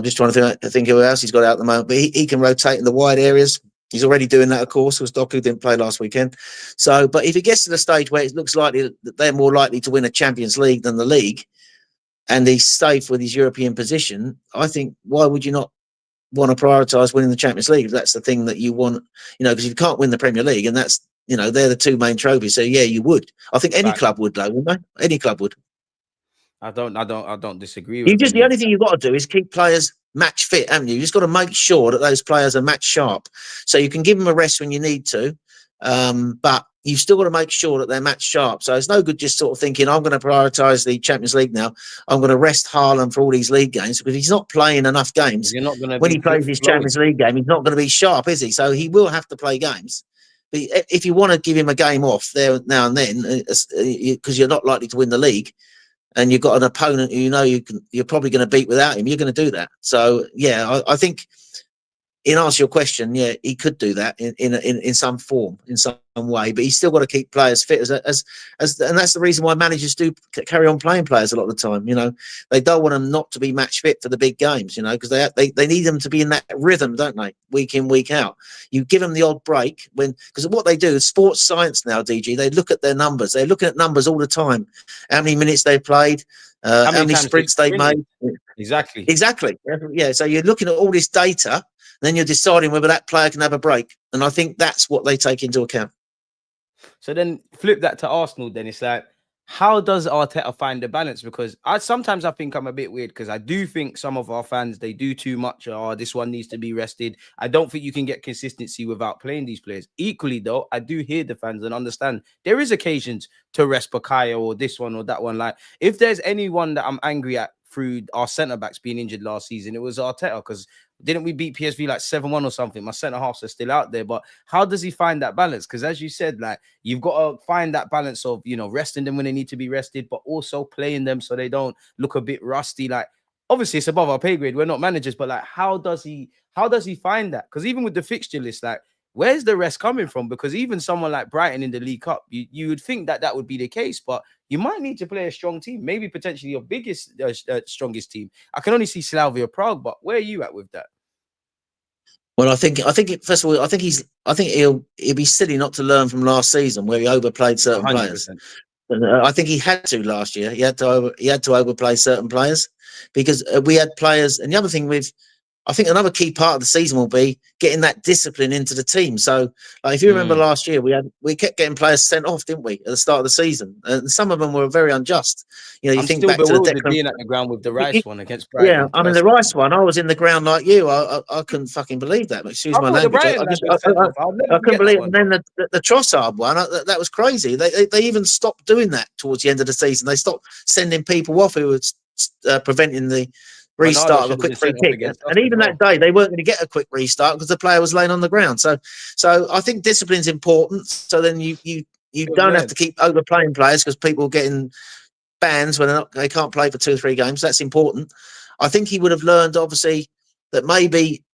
just trying to think who else he's got out at the moment, but he can rotate in the wide areas. He's already doing that, of course, because Doku didn't play last weekend. So, but if it gets to the stage where it looks likely that they're more likely to win a Champions League than the league, and he's safe with his European position, I think, why would you not want to prioritise winning the Champions League? If that's the thing that you want, you know, because you can't win the Premier League, and that's, you know, they're the 2 main trophies. So yeah, you would. I think any club would, though, wouldn't they? Any club would. I don't disagree with the only thing you've got to do is keep players match fit, haven't you? You've just got to make sure that those players are match sharp. So you can give them a rest when you need to, but you've still got to make sure that they're match sharp. So it's no good just sort of thinking, I'm going to prioritise the Champions League now. I'm going to rest Haaland for all these league games, because he's not playing enough games. You're not going to when he plays his Champions League game, he's not going to be sharp, is he? So he will have to play games. But if you want to give him a game off there now and then, because you're not likely to win the league, and you've got an opponent who you know you're probably going to beat without him, you're going to do that. So yeah, I think, in answer to your question, yeah, he could do that in some form, in some way, but he's still got to keep players fit and that's the reason why managers do carry on playing players a lot of the time. You know, they don't want them not to be match fit for the big games, you know, because they need them to be in that rhythm, don't they? Week in, week out. You give them the odd break because what they do is sports science now, DG. They look at their numbers. They're looking at numbers all the time. How many minutes they played, how many sprints they made. Exactly. Yeah. So you're looking at all this data. Then you're deciding whether that player can have a break. And I think that's what they take into account. So then flip that to Arsenal. Then it's like, how does Arteta find the balance? Because sometimes I think I'm a bit weird, because I do think some of our fans, they do too much. Oh, this one needs to be rested. I don't think you can get consistency without playing these players. Equally, though, I do hear the fans and understand there is occasions to rest Bukayo or this one or that one. Like, if there's anyone that I'm angry at through our centre-backs being injured last season, it was Arteta, because didn't we beat PSV like 7-1 or something? My centre-halves are still out there, but how does he find that balance? Because as you said, like, you've got to find that balance of, you know, resting them when they need to be rested, but also playing them so they don't look a bit rusty. Like, obviously it's above our pay grade. We're not managers, but like, how does he find that? Because even with the fixture list, like, where's the rest coming from? Because even someone like Brighton in the League Cup, you would think that would be the case, but you might need to play a strong team, maybe potentially your biggest, strongest team. I can only see Slavia Prague, but where are you at with that? Well, I think first of all, I think he'll be silly not to learn from last season where he overplayed certain 100%. Players. I think he had to last year. He had to overplay certain players, because we had players. And the other thing with I think another key part of the season will be getting that discipline into the team. So, like, if you remember last year, we kept getting players sent off, didn't we, at the start of the season? And some of them were very unjust. You know, you I'm think still back to the bewildered Declan. being at the ground with the Rice one against Yeah, Brighton. I mean the Rice one. I was in the ground like you. I couldn't fucking believe that. Excuse I my thought the language. Brighton lad got sent off. I'll never I couldn't forget that believe. one. And then the Trossard one. That was crazy. They even stopped doing that towards the end of the season. They stopped sending people off who were preventing the restart of a quick free kick. And even that day, they weren't going to get a quick restart because the player was laying on the ground. So I think discipline's important. So then you don't have to keep overplaying players because people are getting bans when they can't play for 2 or 3 games. That's important. I think he would have learned, obviously, that maybe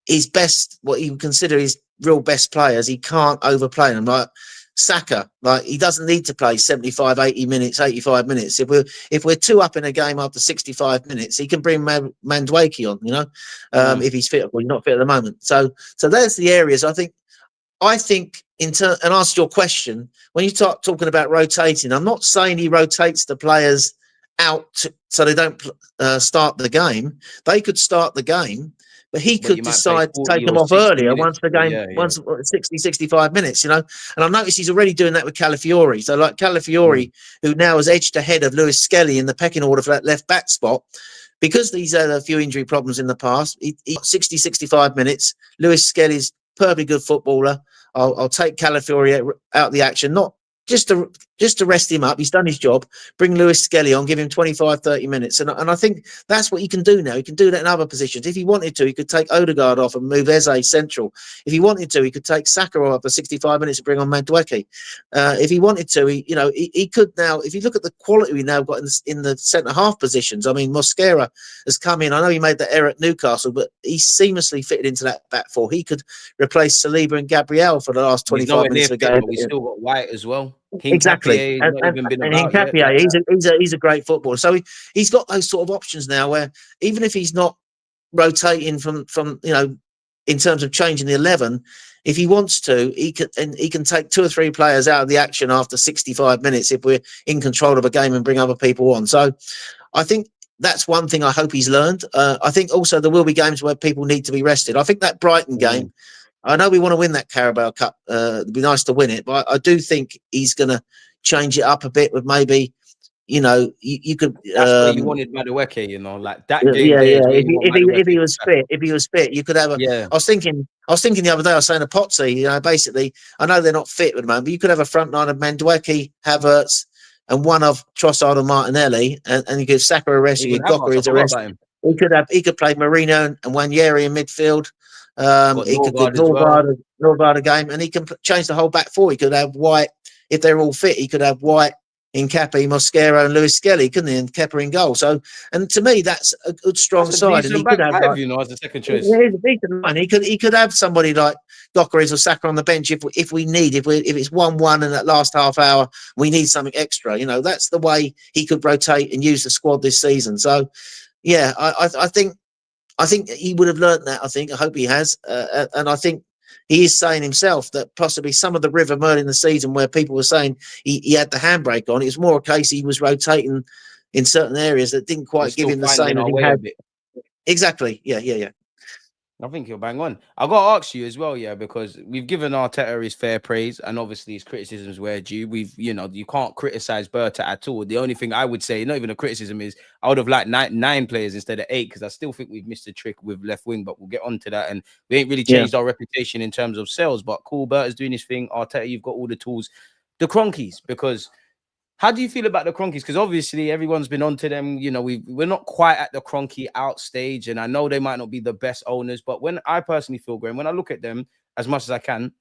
his best, what he would consider his real best players, he can't overplay them. Like Saka, like he doesn't need to play 75, 80 minutes, 85 minutes. If we're 2 up in a game after 65 minutes, he can bring Madueke on, you know, if he's fit. Well, he's not fit at the moment. So there's the areas I think and answer your question, when you start talking about rotating, I'm not saying he rotates the players out so they don't start the game. They could start the game, but he could decide to take them off earlier once the game, once 60, 65 minutes, you know. And I noticed he's already doing that with Calafiori. So like Calafiori, who now has edged ahead of Lewis Skelly in the pecking order for that left back spot, because he's had a few injury problems in the past, he 60, 65 minutes. Lewis Skelly's perfectly good footballer. I'll take Calafiori out of the action, not just to rest him up. He's done his job. Bring Lewis Skelly on, give him 25, 30 minutes. And I think that's what he can do now. He can do that in other positions. If he wanted to, he could take Ødegaard off and move Eze central. If he wanted to, he could take Saka off for 65 minutes and bring on Madueke. If he wanted to, he could now. If you look at the quality we now got in the centre-half positions, I mean, Mosquera has come in. I know he made the error at Newcastle, but he seamlessly fitted into that back four. He could replace Saliba and Gabriel for the last 25 minutes of the game. We still got White as well. Exactly, and Hincapié, he's a great footballer. So he's got those sort of options now, where even if he's not rotating from in terms of changing the 11, if he wants to, he can take 2 or 3 players out of the action after 65 minutes if we're in control of a game and bring other people on. So I think that's one thing I hope he's learned. I think also there will be games where people need to be rested. I think that Brighton game. I know we want to win that Carabao Cup. It'd be nice to win it, but I do think he's going to change it up a bit with maybe, you could. That's where you wanted Madueke, like that game. Yeah. If he was fit, you could have a. Yeah. I was thinking the other day. I was saying to Potsy, basically, I know they're not fit at the moment, but you could have a front line of Madueke, Havertz, and one of Trossard and Martinelli, and you give Saka a rest, you give Gyokeres a rest. He could play Marino and Nwaneri in midfield. He could give Norgard a game, and he can change the whole back four. He could have White, if they're all fit, he could have White, Hincapié, Mosquera, and Lewis Skelly, couldn't he? And Kepa in goal. So, and to me, that's a good, strong side. And he could have, as a second choice. Yeah, he's a decent man. He could have somebody like Gyokeres or Saka on the bench if we need, if it's 1-1 in that last half hour, we need something extra. That's the way he could rotate and use the squad this season. So, yeah, I think he would have learned that. I hope he has. And I think he is saying himself that possibly some of the rhythm early in the season where people were saying he had the handbrake on, it was more a case he was rotating in certain areas that didn't quite give him the same as he had. Exactly. Yeah. I think you're bang on. I got to ask you as well, because we've given Arteta his fair praise, and obviously his criticisms were due. You can't criticize Berta at all. The only thing I would say, not even a criticism, is I would have liked nine players instead of 8, because I still think we've missed a trick with left wing, but we'll get on to that. And we ain't really changed our reputation in terms of sales, but cool, Berta's doing his thing. Arteta, you've got all the tools. The Cronkies, because how do you feel about the Cronkies? Because obviously everyone's been onto them. We're not quite at the Cronky out stage, and I know they might not be the best owners, but when I personally feel, Graham, when I look at them as much as I can,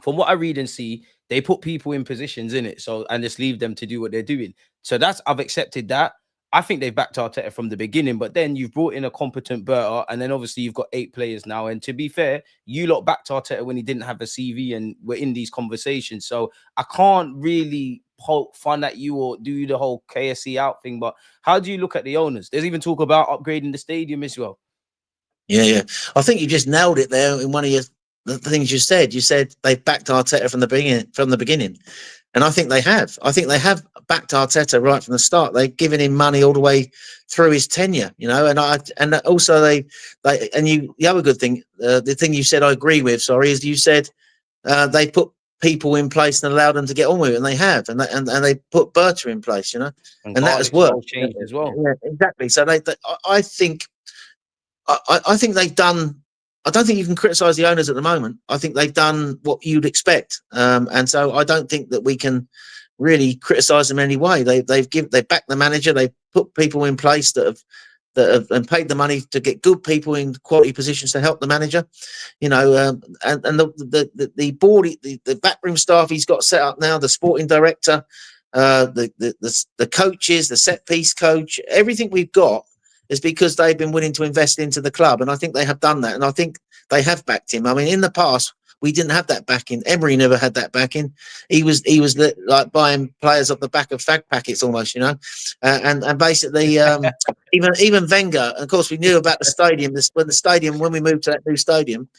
from what I read and see, they put people in positions in it, and just leave them to do what they're doing. So I've accepted that. I think they've backed Arteta from the beginning, but then you've brought in a competent Berta, and then obviously you've got 8 players now. And to be fair, you lot backed Arteta when he didn't have a CV, and we're in these conversations. So I can't really poke fun at you or do the whole KSC out thing. But how do you look at the owners? There's even talk about upgrading the stadium as well. Yeah. I think you just nailed it there in one of your the things you said. You said they backed Arteta from the beginning. And I think they have. I think they have backed Arteta right from the start. They've given him money all the way through his tenure, and also the other good thing, the thing you said I agree with, is you said they put people in place and allowed them to get on with it, and they have, and they put Berta in place, and that has worked. Changed as well. Yeah, exactly. So I think they've done. I don't think you can criticise the owners at the moment. I think they've done what you'd expect, and so I don't think that we can really criticise them in any way. They backed the manager. They put people in place that have and paid the money to get good people in quality positions to help the manager. And the board, the backroom staff he's got set up now, the sporting director, the coaches, the set piece coach, everything we've got is because they've been willing to invest into the club, and I think they have done that, and I think they have backed him. I mean, in the past we didn't have that backing. Emery never had that backing. He was like buying players off the back of fag packets almost, and basically even Wenger. Of course, we knew about the stadium. When we moved to that new stadium,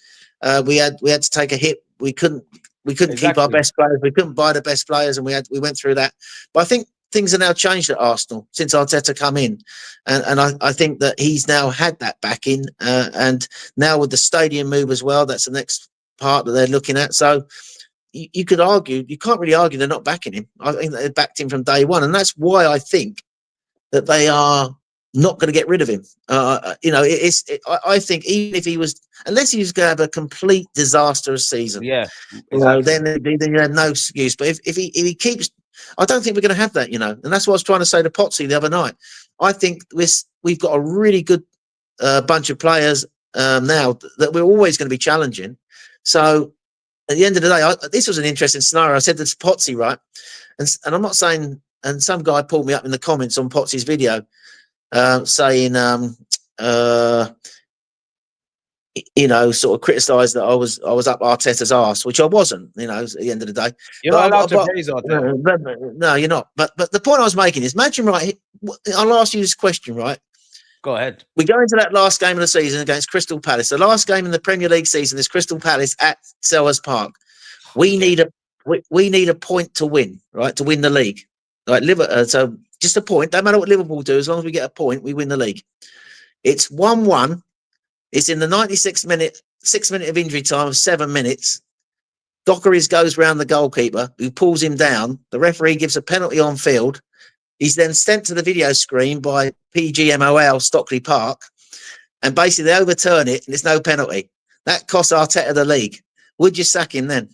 we had to take a hit. We couldn't keep our best players. We couldn't buy the best players, and we went through that. But I think things have now changed at Arsenal since Arteta come in, and I think that he's now had that backing, and now with the stadium move as well, that's the next part that they're looking at. So you could argue, you can't really argue they're not backing him. I think they backed him from day one, and that's why I think that they are not going to get rid of him. I think even if he was, unless he was going to have a complete disastrous season, then you had no excuse. But if he keeps, I don't think we're going to have that, and that's what I was trying to say to Potsy the other night. I think we've got a really good bunch of players now that we're always going to be challenging. So at the end of the day, this was an interesting scenario. I said this to Potsy, right? And I'm not saying, and some guy pulled me up in the comments on Potsy's video saying, sort of criticised that I was up Arteta's arse, which I wasn't, at the end of the day. You're not allowed to praise Arteta. No, you're not. But the point I was making is, imagine, right, I'll ask you this question, right? Go ahead. We go into that last game of the season against Crystal Palace. The last game in the Premier League season is Crystal Palace at Selhurst Park. We need a point to win, right? To win the league. Right, so just a point. Don't matter what Liverpool do, as long as we get a point, we win the league. It's 1-1. It's in the 96th minute, 6 minute of injury time of 7 minutes. Gyokeres goes round the goalkeeper, who pulls him down. The referee gives a penalty on field. He's then sent to the video screen by PGMOL Stockley Park, and basically they overturn it, and it's no penalty. That costs Arteta the league. Would you sack him then?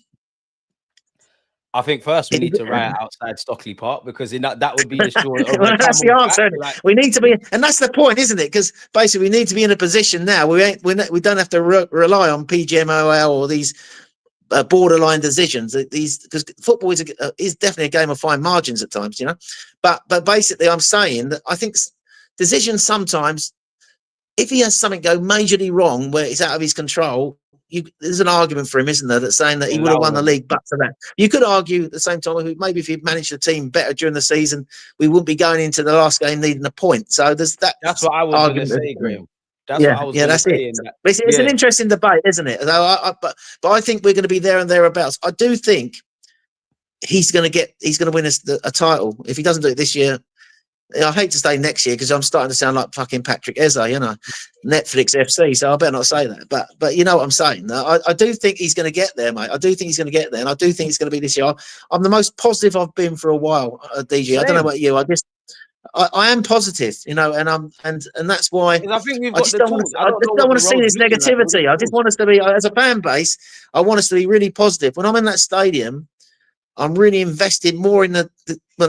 I think first we need to riot outside Stockley Park, because that would be the short of that's the answer. We need to be, and that's the point, isn't it? Because basically we need to be in a position now. We don't have to rely on PGMOL or these borderline decisions. Because football is definitely a game of fine margins at times, But basically, I'm saying that I think decisions sometimes, if he has something go majorly wrong where it's out of his control, there's an argument for him, isn't there, that's saying that he would have won the league but for that. You could argue at the same time, maybe if he'd managed the team better during the season, we wouldn't be going into the last game needing a point. So there's that. That's what I was going to say, Graham. That's it. It's an interesting debate, isn't it? But I think we're going to be there and thereabouts. I do think he's going to win a title. If he doesn't do it this year, I hate to say next year, because I'm starting to sound like fucking Patrick Eze, Netflix FC. So I better not say that. But you know what I'm saying. I do think he's going to get there, mate. I do think he's going to get there, and I do think it's going to be this year. I'm the most positive I've been for a while, DG. Same. I don't know about you. I am positive, and that's why I think we've I got just don't want to see this negativity. I just want us to be, as a fan base, I want us to be really positive. When I'm in that stadium, I'm really invested more in well,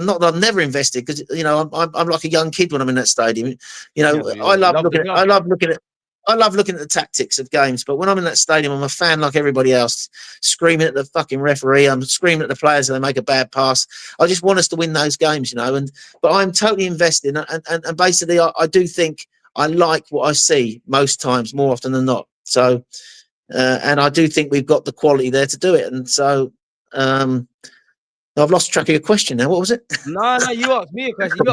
not that I've never invested, because I'm like a young kid when I'm in that stadium. I love looking at the tactics of games, but when I'm in that stadium, I'm a fan like everybody else, screaming at the fucking referee. I'm screaming at the players when they make a bad pass. I just want us to win those games, but I'm totally invested. And basically, I do think I like what I see most times, more often than not. So, and I do think we've got the quality there to do it. And so, I've lost track of your question now. What was it? No, you asked me a question.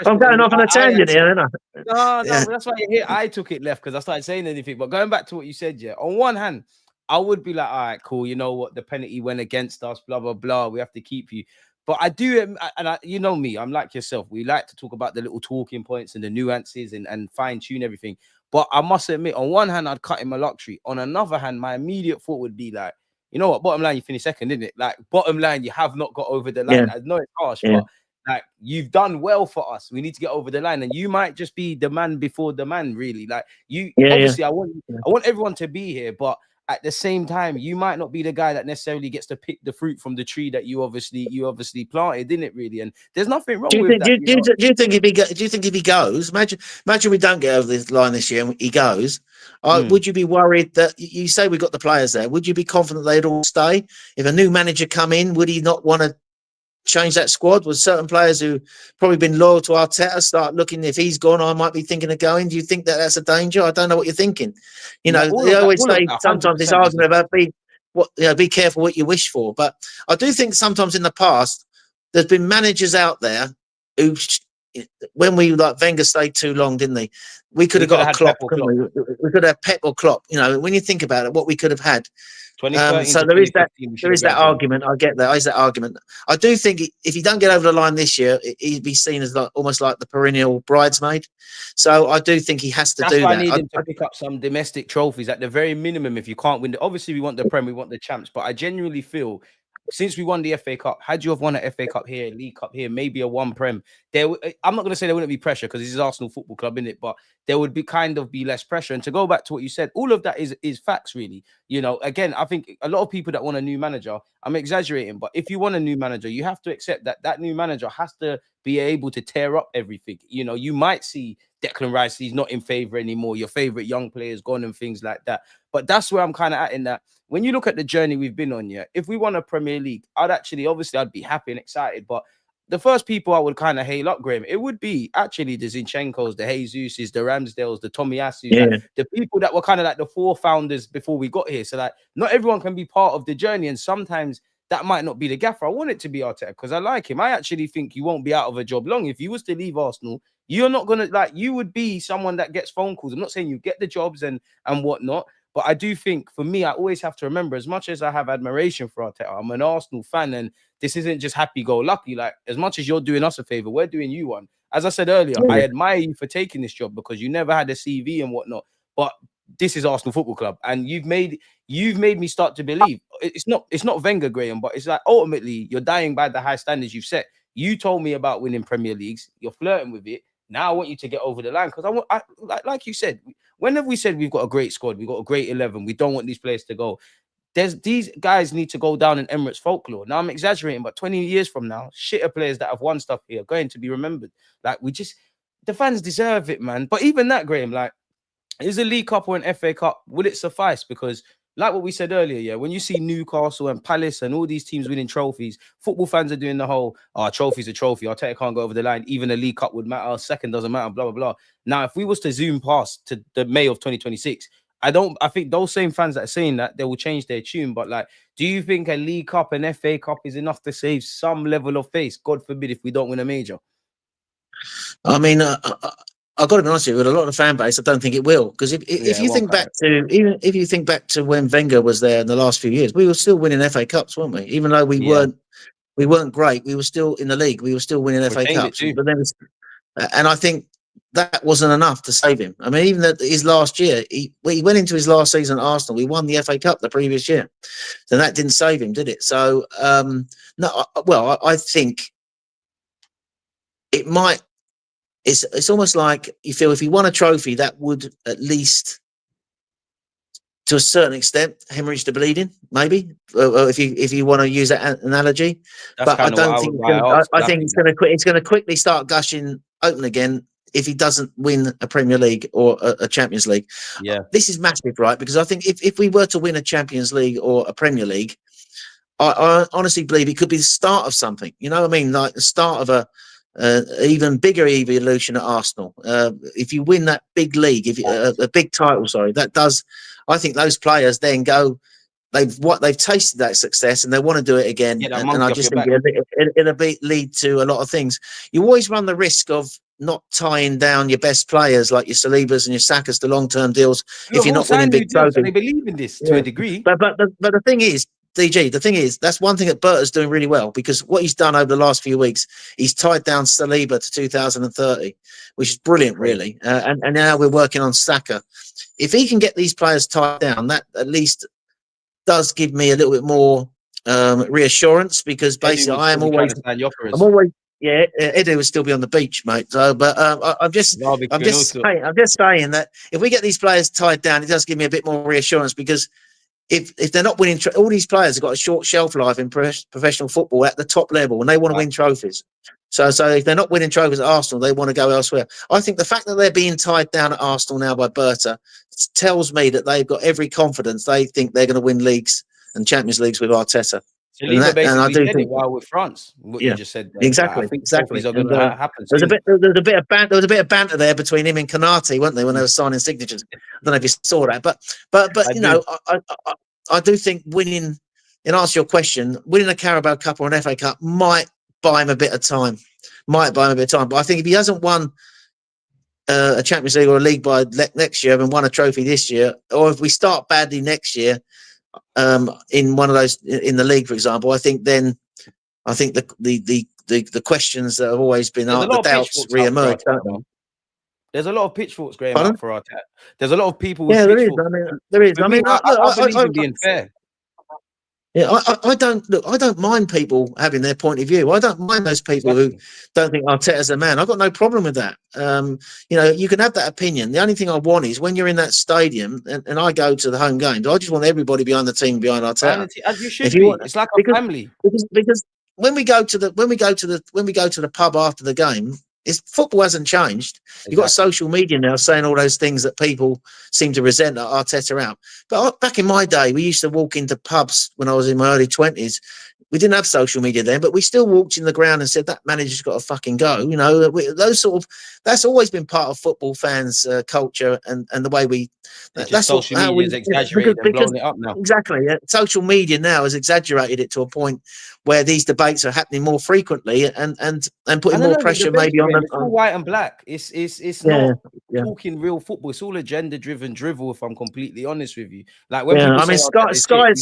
I'm going off on a tangent here, aren't I? No, that's why I took it left, because I started saying anything. But going back to what you said, on one hand, I would be like, all right, cool. You know what? The penalty went against us, blah, blah, blah. We have to keep you. But I do, and you know me, I'm like yourself. We like to talk about the little talking points and the nuances and fine tune everything. But I must admit, on one hand, I'd cut him a luxury. On another hand, my immediate thought would be like, you know what? Bottom line, you finished second, didn't it? Like, bottom line, you have not got over the line. I know it's harsh, but like, you've done well for us. We need to get over the line, and you might just be the man before the man, really. Like, you obviously, I want everyone to be here, but at the same time, you might not be the guy that necessarily gets to pick the fruit from the tree that you obviously planted, didn't it? Really, and there's nothing wrong with that. Do you think if he goes? Imagine we don't get over this line this year and he goes. Would you be worried that you say we got the players there? Would you be confident they'd all stay? If a new manager come in, would he not want to change that squad? With certain players who probably been loyal to Arteta start looking, if he's gone, I might be thinking of going. Do you think that that's a danger? I don't know what you're thinking. You know, they always say sometimes this argument about be careful what you wish for. But I do think sometimes in the past there's been managers out there who, when we like Wenger stayed too long, didn't they? We could have got a Klopp. We could have Pep or Klopp. You know, when you think about it, what we could have had. So there is that argument. I get that. There is that argument. I do think if you don't get over the line this year, he'd be seen as like almost like the perennial bridesmaid. So I do think he has to do that. That's why I need him to pick up some domestic trophies at the very minimum. If you can't win, obviously we want the Prem, we want the champs, but I genuinely feel, since we won the FA Cup, had you have won an FA Cup here, League Cup here, maybe a one Prem, I'm not going to say there wouldn't be pressure because this is Arsenal Football Club, isn't it? But there would be less pressure. And to go back to what you said, all of that is facts, really. You know, again, I think a lot of people that want a new manager, I'm exaggerating, but if you want a new manager, you have to accept that that new manager has to be able to tear up everything. You know, you might see Declan Rice, he's not in favor anymore. Your favorite young players gone and things like that. But that's where I'm kind of at in that. When you look at the journey we've been on, if we won a Premier League, I'd be happy and excited. But the first people I would kind of hail up, Graham, it would be actually the Zinchenkos, the Jesuses, the Ramsdales, the Tomiyasus, like the people that were kind of like the four founders before we got here. So that not everyone can be part of the journey. And sometimes that might not be the gaffer. I want it to be Arteta because I like him. I actually think you won't be out of a job long. If you was to leave Arsenal, you're not going to, you would be someone that gets phone calls. I'm not saying you get the jobs and whatnot. But I do think, for me, I always have to remember, as much as I have admiration for Arteta, I'm an Arsenal fan, and this isn't just happy-go-lucky. Like, as much as you're doing us a favour, we're doing you one. As I said earlier, I admire you for taking this job because you never had a CV and whatnot. But this is Arsenal Football Club, and you've made me start to believe. It's not Wenger, Graham, but it's like ultimately you're dying by the high standards you've set. You told me about winning Premier Leagues. You're flirting with it. Now I want you to get over the line because like you said, when have we said we've got a great squad, we've got a great 11, we don't want these players to go? These guys need to go down in Emirates folklore. Now I'm exaggerating, but 20 years from now, shitter players that have won stuff here are going to be remembered. Like the fans deserve it, man. But even that, Graham, like, is a League Cup or an FA Cup, will it suffice? Because like what we said earlier, when you see Newcastle and Palace and all these teams winning trophies, football fans are doing the whole, trophy's a trophy, Arteta can't go over the line, even a League Cup would matter, second doesn't matter, blah, blah, blah. Now, if we was to zoom past to the May of 2026, I think those same fans that are saying that, they will change their tune. But like, do you think a League Cup and FA Cup is enough to save some level of face? God forbid if we don't win a major. I mean, I've got to be honest with you, with a lot of the fan base, I don't think it will. Because if you think back to when Wenger was there in the last few years, we were still winning FA Cups, weren't we? Even though we weren't great, we were still in the league. We were still winning FA Cups. But then, and I think that wasn't enough to save him. I mean, even his last year, he went into his last season at Arsenal. We won the FA Cup the previous year, so that didn't save him, did it? So I think it might. It's almost like you feel if he won a trophy, that would at least, to a certain extent, hemorrhage the bleeding. Maybe if you want to use that analogy, but I don't think. I think it's going to quickly start gushing open again if he doesn't win a Premier League or a Champions League. Yeah, this is massive, right? Because I think if we were to win a Champions League or a Premier League, I honestly believe it could be the start of something. You know what I mean? Like the start of a even bigger evolution at Arsenal. If you win that big league, a big title, that does. I think those players then go. They've tasted that success and they want to do it again. And I just think it'll lead to a lot of things. You always run the risk of tying down your best players like your Salibas and your Sakas to long-term deals if you're not winning big trophies. So they believe in this to a degree. But the thing is, DG, the thing is, that's one thing that Berta's doing really well, because what he's done over the last few weeks, he's tied down Saliba to 2030, which is brilliant, really. And now we're working on Saka. If he can get these players tied down, that at least does give me a little bit more reassurance, because basically I'm always, Edu would still be on the beach, mate. So, but I'm just saying that if we get these players tied down, it does give me a bit more reassurance, because if they're not winning, all these players have got a short shelf life in professional football at the top level, and they want to win trophies. So if they're not winning trophies at Arsenal, they want to go elsewhere. I think the fact that they're being tied down at Arsenal now by Berta tells me that they've got every confidence. They think they're going to win leagues and Champions Leagues with Arteta. And I do think, while with France, what you just said there. Exactly. I think exactly. Are going to happen. There was a bit of banter there between him and Konate, weren't they, when they were signing signatures? I don't know if you saw that, but you know, I do think winning, in answer to your question, winning a Carabao Cup or an FA Cup might buy him a bit of time. But I think if he hasn't won a Champions League or a league by next year and won a trophy this year, or if we start badly next year, in one of those in the league, for example, I think the questions that have always been asked, the doubts re-emerge, don't they? There's a lot of pitchforks, Graham, out for Arteta. There's a lot of people. Yeah, there is. I mean, I believe in being fair. Yeah, I don't mind people having their point of view. I don't mind those people who don't think Arteta's a man. I've got no problem with that. You know, you can have that opinion. The only thing I want is when you're in that stadium and I go to the home games, I just want everybody behind the team, behind Arteta. As you should be. It's like a family. Because when we go to the pub after the game, football hasn't changed. Exactly. You've got social media now saying all those things that people seem to resent at Arteta out. But back in my day, we used to walk into pubs when I was in my early 20s. We didn't have social media then, but we still walked in the ground and said, that manager's got to fucking go. You know, that's always been part of football fans' culture and the way we. That's social media is exaggerated and blown it up now. Exactly. Yeah. Social media now has exaggerated it to a point where these debates are happening more frequently and putting more pressure maybe on them. It's all white and black. It's not talking real football. It's all agenda driven drivel, if I'm completely honest with you. Like when people Sky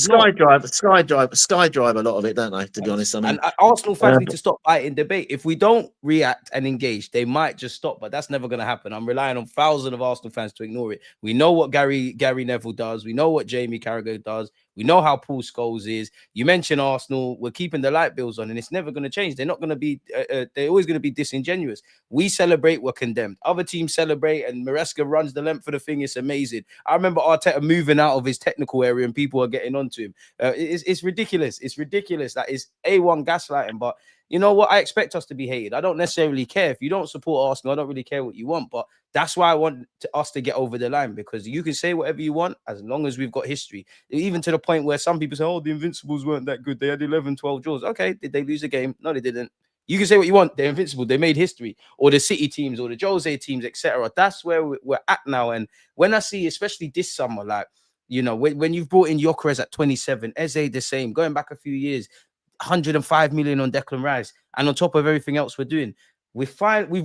drive a lot of it, don't they? To be honest, I mean, and Arsenal fans need to stop fighting debate. If we don't react and engage, they might just stop. But that's never going to happen. I'm relying on thousands of Arsenal fans to ignore it. We know what Gary Neville does. We know what Jamie Carragher does. We know how Paul Scholes is. You mentioned Arsenal. We're keeping the light bills on, and it's never going to change. They're not going to be. They're always going to be disingenuous. We celebrate. We're condemned. Other teams celebrate, and Maresca runs the length of the thing. It's amazing. I remember Arteta moving out of his technical area, and people are getting onto him. It's ridiculous. It's ridiculous. That is A1 gaslighting. But you know what? I expect us to be hated. I don't necessarily care if you don't support Arsenal. I don't really care what you want, but that's why I want us to get over the line, because you can say whatever you want as long as we've got history. Even to the point where some people say, oh, the Invincibles weren't that good. They had 11, 12 draws. Okay, did they lose a game? No, they didn't. You can say what you want. They're invincible. They made history. Or the City teams or the Jose teams, etc. That's where we're at now. And when I see, especially this summer, like, you know, when you've brought in Gyökeres at 27, Eze the same, going back a few years, 105 million on Declan Rice, and on top of everything else we're doing, we've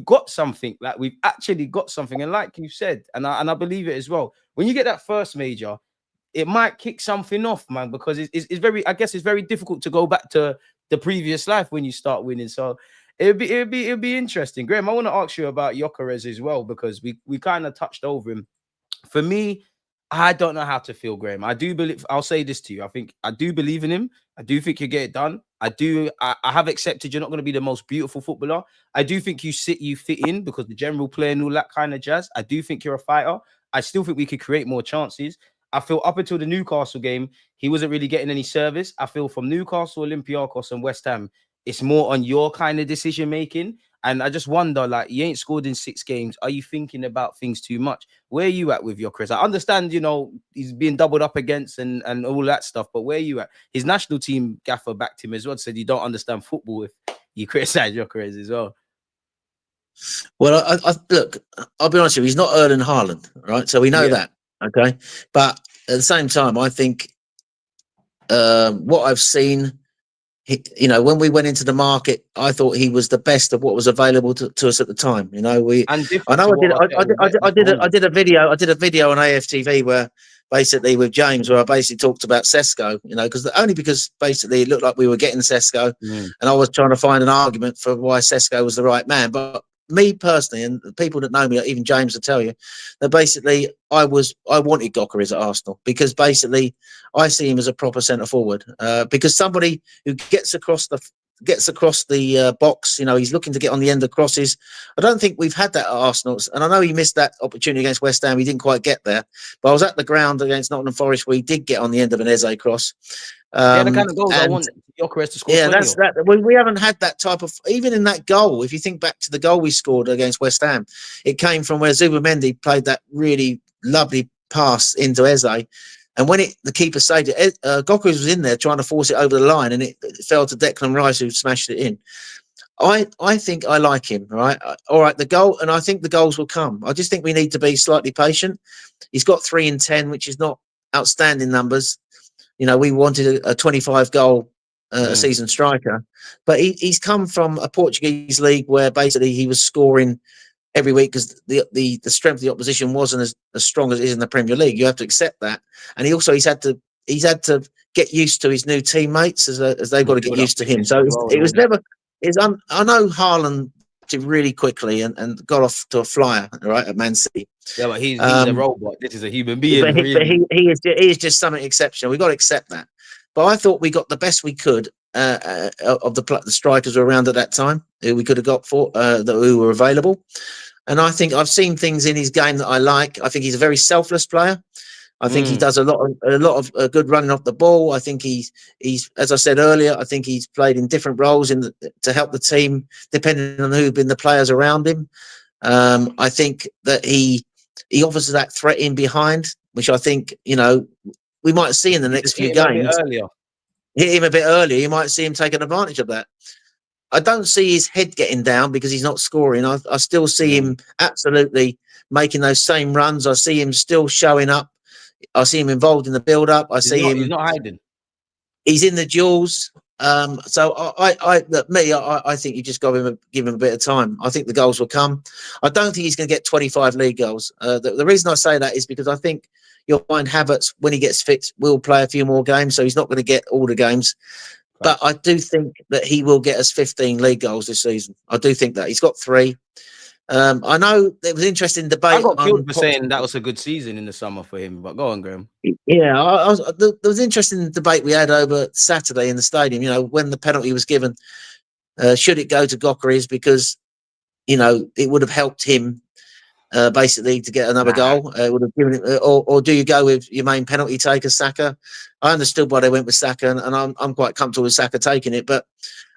got something. Like, we've actually got something. And like you said, and I believe it as well, when you get that first major, it might kick something off, man, because it's very, I guess it's very difficult to go back to the previous life when you start winning. So it'll be interesting. Graham, I want to ask you about Gyokeres as well, because we kind of touched over him. For me, I don't know how to feel, Graham. I do believe, I'll say this to you. I do believe in him. I do think he'll get it done. I have accepted you're not going to be the most beautiful footballer. I do think you fit in because the general play and all that kind of jazz. I do think you're a fighter. I still think we could create more chances. I feel up until the Newcastle game, he wasn't really getting any service. I feel from Newcastle, Olympiacos and West Ham, it's more on your kind of decision making. And I just wonder, like, you ain't scored in 6 games. Are you thinking about things too much? Where are you at with your Chris? I understand, you know, he's being doubled up against and all that stuff, but where are you at? His national team gaffer backed him as well, said you don't understand football if you criticize Gyökeres as well. Well, I look, I'll be honest with you, he's not Erling Haaland, right? So we know that, okay? But at the same time, I think what I've seen, you know, when we went into the market, I thought he was the best of what was available to us at the time. You know, I did a video on AFTV where basically with James, where I basically talked about Sesko, you know, because basically it looked like we were getting Sesko, and I was trying to find an argument for why Sesko was the right man. But me personally, and the people that know me, even James will tell you, that basically I wanted Gyökeres at Arsenal because basically I see him as a proper centre forward, because somebody who gets across the box, you know, he's looking to get on the end of crosses. I don't think we've had that at Arsenal, and I know he missed that opportunity against West Ham. He didn't quite get there, but I was at the ground against Nottingham Forest where he did get on the end of an Eze cross. The kind of goals I want Gyokeres to score. Yeah, that's that. We haven't had that type of, even in that goal. If you think back to the goal we scored against West Ham, it came from where Zubimendi played that really lovely pass into Eze, and when the keeper saved it, Gyokeres was in there trying to force it over the line, and it fell to Declan Rice, who smashed it in. I think I like him, right? All right, the goal, and I think the goals will come. I just think we need to be slightly patient. He's got 3 in 10, which is not outstanding numbers. You know, we wanted a 25 goal season striker, but he's come from a Portuguese league where basically he was scoring every week because the strength of the opposition wasn't as strong as it is in the Premier League. You have to accept that, and he's had to get used to his new teammates as they've got to get used to him. So it was never. I know Haaland did really quickly and got off to a flyer, right, at Man City. Yeah, but he's a robot. This is a human being. But he is just something exceptional. We've got to accept that. But I thought we got the best we could of the strikers who were around at that time, who we could have got who were available. And I think I've seen things in his game that I like. I think he's a very selfless player. I think he does a lot of good running off the ball. I think he's as I said earlier, I think he's played in different roles to help the team depending on who've been the players around him. I think that he offers that threat in behind, which I think, you know, we might see in the next few games. Hit him a bit earlier. You might see him taking advantage of that. I don't see his head getting down because he's not scoring. I still see him absolutely making those same runs. I see him still showing up. I see him involved in the build-up. He's not hiding. He's in the duels. So I think you just got to give him a bit of time. I think the goals will come. I don't think he's going to get 25 league goals. The reason I say that is because I think you'll find Havertz, when he gets fit, will play a few more games, so he's not going to get all the games. Right. But I do think that he will get us 15 league goals this season. I do think that. He's got 3. I know there was interesting debate. I got killed for saying that was a good season in the summer for him, but go on, Graham. Yeah, there was an interesting debate we had over Saturday in the stadium. You know, when the penalty was given, should it go to Gyokeres because, you know, it would have helped him basically to get another goal. It would have given it, or do you go with your main penalty taker, Saka? I understood why they went with Saka, and I'm quite comfortable with Saka taking it, but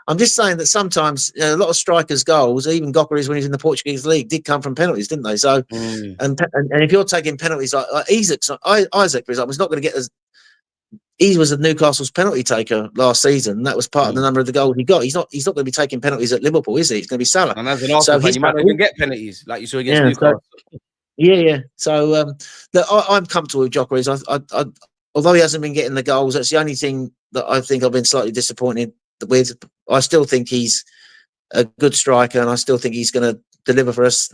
I'm just saying that sometimes a lot of strikers' goals, even Gyokeres when he's in the Portuguese league, did come from penalties, didn't they? So, and if you're taking penalties like Isaac, for example, is not going to get as. He was Newcastle's penalty taker last season. And that was part of the number of the goals he got. He's not going to be taking penalties at Liverpool, is he? It's going to be Salah. And as an Arsenal fan, you might not even get penalties like you saw against Newcastle. So I'm comfortable with Gyokeres. Although he hasn't been getting the goals, that's the only thing that I think I've been slightly disappointed with. I still think he's a good striker, and I still think he's going to deliver for us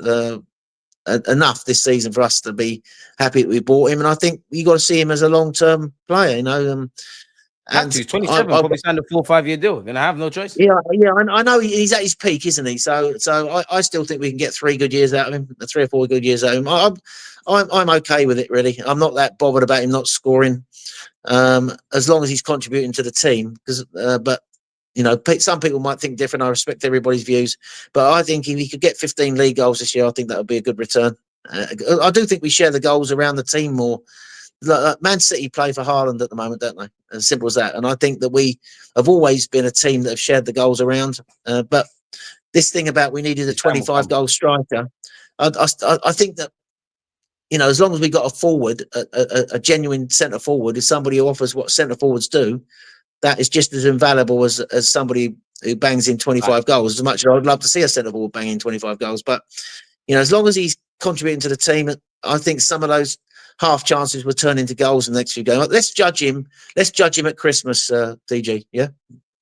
enough this season for us to be happy that we bought him. And I think you got to see him as a long-term player, you know. And he's 27, probably signed a 4 or 5 year deal. Then I have no choice. Yeah. I know he's at his peak, isn't he? So I still think we can get 3 good years out of him, 3 or 4 good years out of him. I'm okay with it, really. I'm not that bothered about him not scoring, as long as he's contributing to the team. But you know, some people might think different. I respect everybody's views, but I think if he could get 15 league goals this year, I think that would be a good return. I do think we share the goals around the team more. Man City play for Haaland at the moment, don't they? As simple as that. And I think that we have always been a team that have shared the goals around. But this thing about we needed a 25 goal striker, I think that, you know, as long as we got a forward, a genuine centre forward, is somebody who offers what centre forwards do, that is just as invaluable as somebody who bangs in 25 goals. As much as I'd love to see a centre forward banging 25 goals, but you know, as long as he's contributing to the team, I think some of those half chances will turn into goals in the next few games. Let's judge him. Let's judge him at Christmas, DG. Yeah.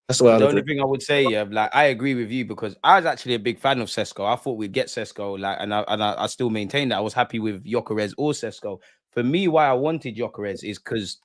That's the way I The look at only it. thing I would say, yeah, like I agree with you because I was actually a big fan of Sesko. I thought we'd get Sesko, like, and I still maintain that I was happy with Gyökeres or Sesko. For me, why I wanted Gyökeres is because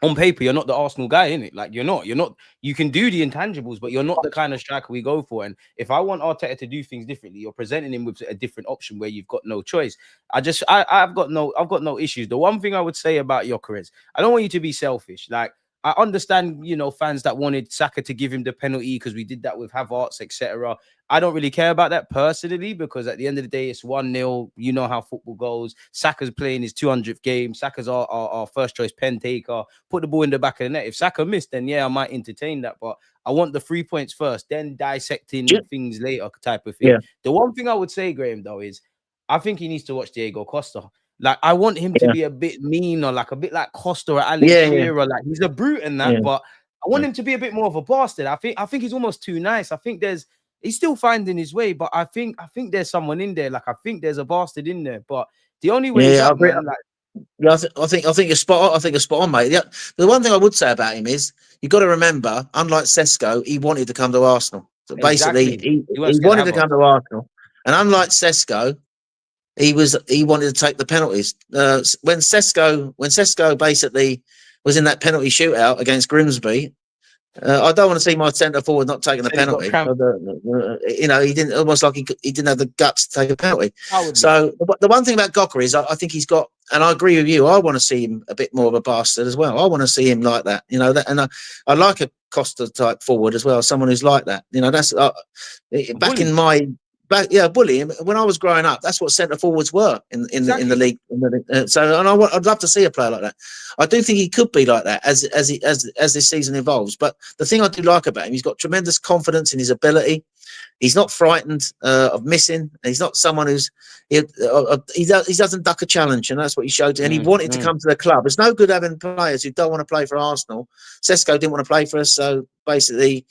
on paper, you're not the Arsenal guy, in it. Like you're not. You can do the intangibles, but you're not the kind of striker we go for. And if I want Arteta to do things differently, you're presenting him with a different option where you've got no choice. I've got no issues. The one thing I would say about Gyökeres, I don't want you to be selfish. Like I understand, fans that wanted Saka to give him the penalty because we did that with Havertz, etc. I don't really care about that personally because at the end of the day, it's 1-0. You know how football goes. Saka's playing his 200th game. Saka's our first choice pen taker. Put the ball in the back of the net. If Saka missed, then yeah, I might entertain that. But I want the 3 points first, then dissecting things later type of thing. Yeah. The one thing I would say, Graham, though, is I think he needs to watch Diego Costa. Like, I want him to be a bit meaner, like a bit like Costa or Alan Shearer. Like, he's a brute in that, but I want him to be a bit more of a bastard. I think he's almost too nice. I think he's still finding his way, but I think there's someone in there. Like, I think there's a bastard in there. But the only way is up, man. Like, yeah, I think you're spot on. I think you're spot on, mate. Yeah. The one thing I would say about him is you've got to remember, unlike Sesko, he wanted to come to Arsenal. So basically, he wanted to come to Arsenal, and unlike Sesko, he wanted to take the penalties. When Sesko basically was in that penalty shootout against Grimsby, I don't want to see my centre forward not taking the penalty. He didn't, almost like he didn't have the guts to take a penalty. So the one thing about Gyokeres is I think he's got, and I agree with you. I want to see him a bit more of a bastard as well. I want to see him like that, and I like a Costa type forward as well. Someone who's like that. That's back in my. Bully. When I was growing up, that's what centre forwards were in the league. I'd love to see a player like that. I do think he could be like that as this season evolves. But the thing I do like about him, he's got tremendous confidence in his ability. He's not frightened of missing. He's not someone he doesn't duck a challenge, and that's what he showed. And he wanted to come to the club. It's no good having players who don't want to play for Arsenal. Sesko didn't want to play for us, so basically.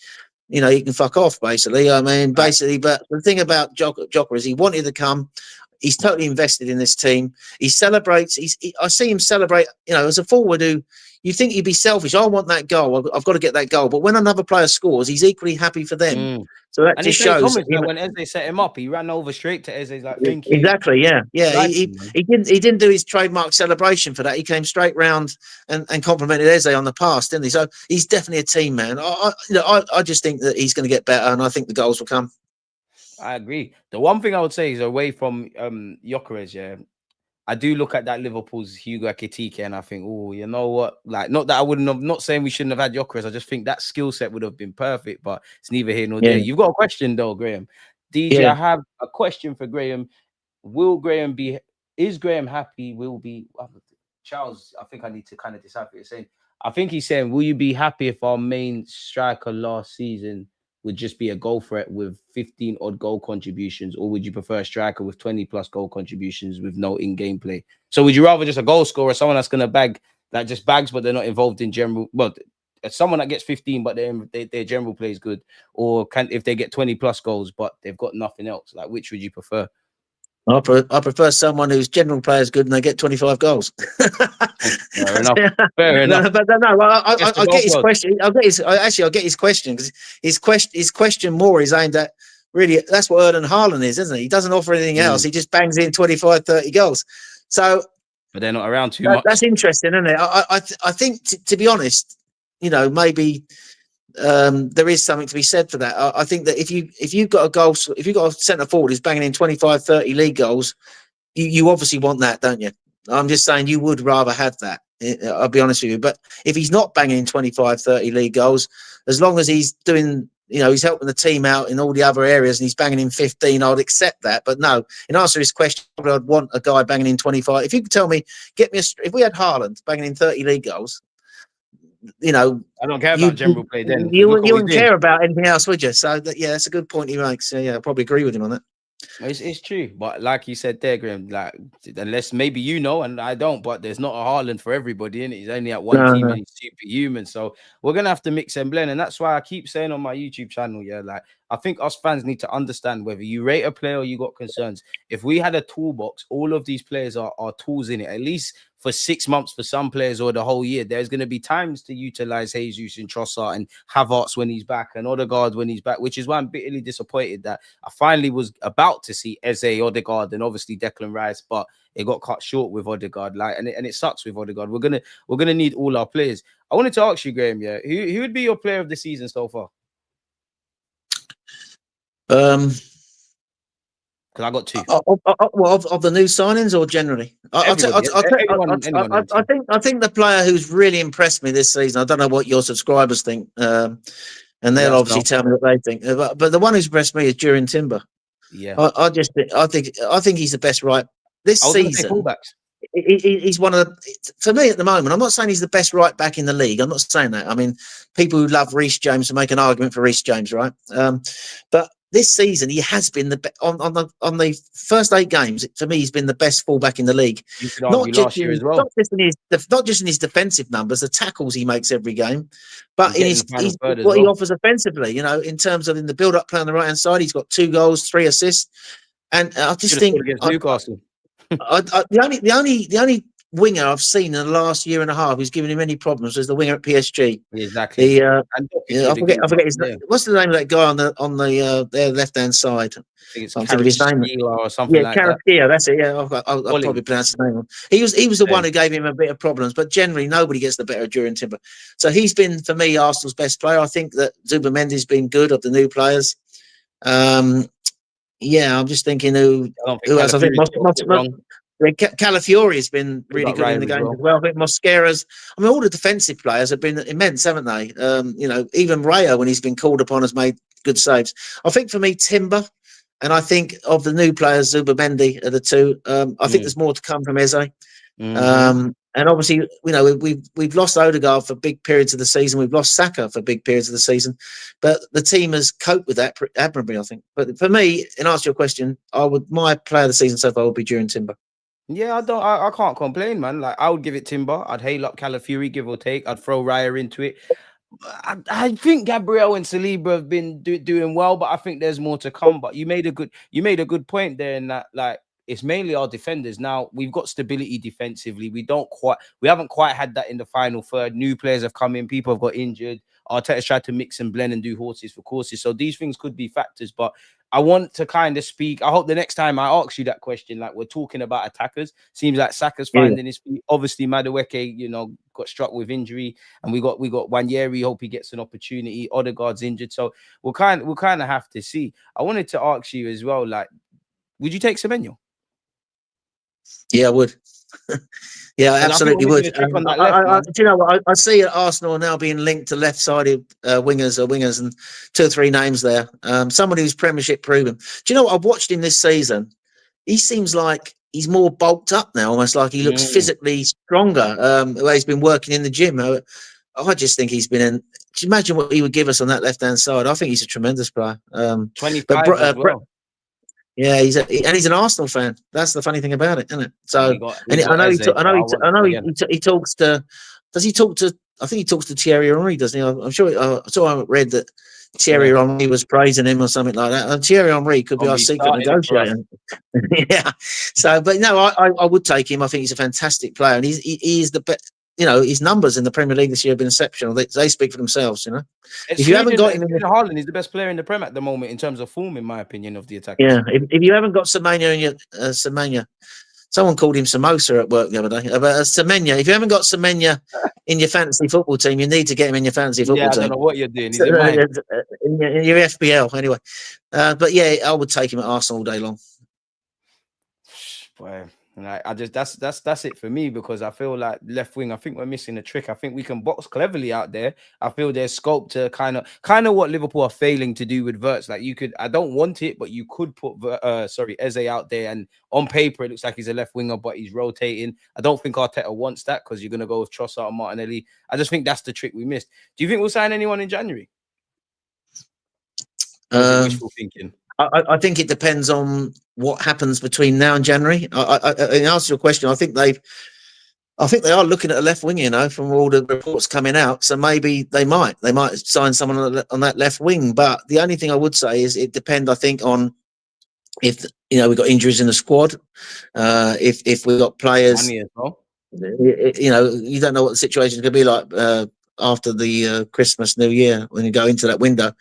He can fuck off, basically. I mean, basically, but the thing about Gyökeres is he wanted to come. He's totally invested in this team. He celebrates. I see him celebrate, as a forward who you think he'd be selfish. I want that goal. I've got to get that goal. But when another player scores, he's equally happy for them. So that just shows. When Eze set him up, he ran over straight to Eze's like, thank you. Exactly, yeah. He didn't do his trademark celebration for that. He came straight round and complimented Eze on the pass, didn't he? So he's definitely a team man. I just think that he's going to get better, and I think the goals will come. I agree. The one thing I would say is away from Gyökeres, I do look at that Liverpool's Hugo Ekitike and I think, oh, you know what? Like, not that I wouldn't have, not saying we shouldn't have had Gyökeres. I just think that skill set would have been perfect, but it's neither here nor there. You've got a question though, Graham. DJ, I have a question for Graham. Is Graham happy? Charles, I think I need to kind of decide what you're saying. I think he's saying, will you be happy if our main striker last season would just be a goal threat with 15 odd goal contributions, or would you prefer a striker with 20 plus goal contributions with no in-game play? So would you rather just a goal scorer, someone that's going to bag, that just bags, but they're not involved in general, well, someone that gets 15, but their general play is good, or if they get 20 plus goals, but they've got nothing else, like which would you prefer? I prefer someone whose general play is good and they get 25 goals. Fair enough. Fair enough. But no, I get his question. I'll get his question because his question more is aimed at really. That's what Erling Haaland is, isn't it? He doesn't offer anything else. He just bangs in 25, 30 goals. So, but they're not around too much. That's interesting, isn't it? I think to be honest, maybe. There is something to be said for that. I think that if you've got a centre forward who's banging in 25, 30 league goals, you obviously want that, don't you? I'm just saying you would rather have that. I'll be honest with you. But if he's not banging in 25, 30 league goals, as long as he's doing, he's helping the team out in all the other areas and he's banging in 15, I'd accept that. But no, in answer to his question, I'd want a guy banging in 25. If you could tell me, if we had Haaland banging in 30 league goals, I don't care about general play then. You wouldn't care about anything else, would you? So that's a good point he makes. Yeah, I probably agree with him on that. It's true, but like you said there, Graham, like unless maybe and I don't, but there's not a Haaland for everybody in it. He's only at one team and he's superhuman. So we're gonna have to mix and blend, and that's why I keep saying on my YouTube channel, like I think us fans need to understand whether you rate a player or you got concerns. If we had a toolbox, all of these players are tools in it, at least for 6 months for some players or the whole year. There's going to be times to utilize Jesus and Trossard and Havertz when he's back and Ødegaard when he's back, which is why I'm bitterly disappointed that I finally was about to see Eze, Ødegaard, and obviously Declan Rice, but it got cut short with Ødegaard. And it sucks with Ødegaard. We're gonna need all our players. I wanted to ask you, Graham, who would be your player of the season so far? Because I got two. Of the new signings or generally? I think the player who's really impressed me this season. I don't know what your subscribers think, and they'll obviously tell me what they think. But the one who's impressed me is Jurrien Timber. Yeah, I think he's the best right this season. He's one of for me at the moment. I'm not saying he's the best right back in the league. I'm not saying that. I mean, people who love Reece James will make an argument for Reece James, right? But this season, he has been on the first 8 games. For me, he's been the best fullback in the league. Not just in his defensive numbers, the tackles he makes every game, but in what he offers offensively. You know, in terms of in the build-up play on the right-hand side, he's got 2 goals, 3 assists, and I just think against Newcastle. The only winger I've seen in the last year and a half who's given him any problems was the winger at PSG. Exactly. I forget his name. What's the name of that guy on their left hand side? I think it's Kvaratskhelia or something like that. Kvaratskhelia, that's it. Yeah, I'll probably pronounce his name wrong. He was the one who gave him a bit of problems, but generally nobody gets the better of Jurrien Timber. So he's been for me Arsenal's best player. I think that Zubamendi's been good of the new players. I'm just thinking who else. I think Calafiori has been really good in the game as well. I think Mosquera's. I mean, all the defensive players have been immense, haven't they? Even Raya, when he's been called upon, has made good saves. I think for me, Timber, and I think of the new players, Zubamendi are the two. I think there's more to come from Eze. And obviously, we've lost Ødegaard for big periods of the season. We've lost Saka for big periods of the season, but the team has coped with that admirably, I think. But for me, in answer to your question, my player of the season so far would be Jurrien Timber. Yeah, I can't complain, man. Like, I would give it Timber. I'd hail up Calafiori, give or take. I'd throw Raya into it. I think Gabriel and Saliba have been doing well, but I think there's more to come. But you made a good point there in that, like, it's mainly our defenders. Now we've got stability defensively. We haven't quite had that in the final third. New players have come in, people have got injured. Arteta's tried to mix and blend and do horses for courses. So these things could be factors, but I want to kind of speak. I hope the next time I ask you that question, like, we're talking about attackers. Seems like Saka's finding his feet. Obviously, Madueke, got struck with injury, and we got Wanyeri. Hope he gets an opportunity. Ødegaard's injured, so we'll kind of have to see. I wanted to ask you as well, like, would you take Semenyo? Yeah, I would. Yeah, I absolutely would. Do you know what? I see Arsenal now being linked to left-sided wingers, and 2 or 3 names there. Somebody who's Premiership proven. Do you know what I've watched him this season? He seems like he's more bulked up now, almost like he looks physically stronger. The way he's been working in the gym. I just think he's been in. Do you imagine what he would give us on that left-hand side? I think he's a tremendous player. 25 as well. Yeah, he's an Arsenal fan. That's the funny thing about it, isn't it? So, he talks to. Does he talk to? I think he talks to Thierry Henry, doesn't he? I'm sure. I read that Thierry Henry was praising him or something like that. And Thierry Henry could be our secret negotiator. Yeah. So, but no, I would take him. I think he's a fantastic player, and he is the best. His numbers in the Premier League this year have been exceptional. They speak for themselves. If you haven't got him, Haaland is the best player in the Prem at the moment in terms of form, in my opinion, of the attack. Yeah, if you haven't got Semenyo in your Semenyo, someone called him Samosa at work the other day. But Semenyo, if you haven't got Semenyo in your fantasy football team, you need to get him in your fantasy football team. I don't know what you're doing. He's in your FPL anyway. But yeah, I would take him at Arsenal all day long. Boy. That's it for me, because I feel like left wing, I think we're missing a trick. I think we can box cleverly out there. I feel there's scope to kind of what Liverpool are failing to do with Wirtz. Like, I don't want it, but you could put Eze out there, and on paper it looks like he's a left winger, but he's rotating. I don't think Arteta wants that, because you're going to go with Trossard and Martinelli. I just think that's the trick we missed. Do you think we'll sign anyone in January? Wishful thinking. I think it depends on what happens between now and January. In answer to your question, I think I think they are looking at a left wing, from all the reports coming out. So maybe they might sign someone on that left wing. But the only thing I would say is it depends, I think, on if we've got injuries in the squad, if we've got players, money as well. You don't know what the situation is going to be like after the Christmas, New Year when you go into that window.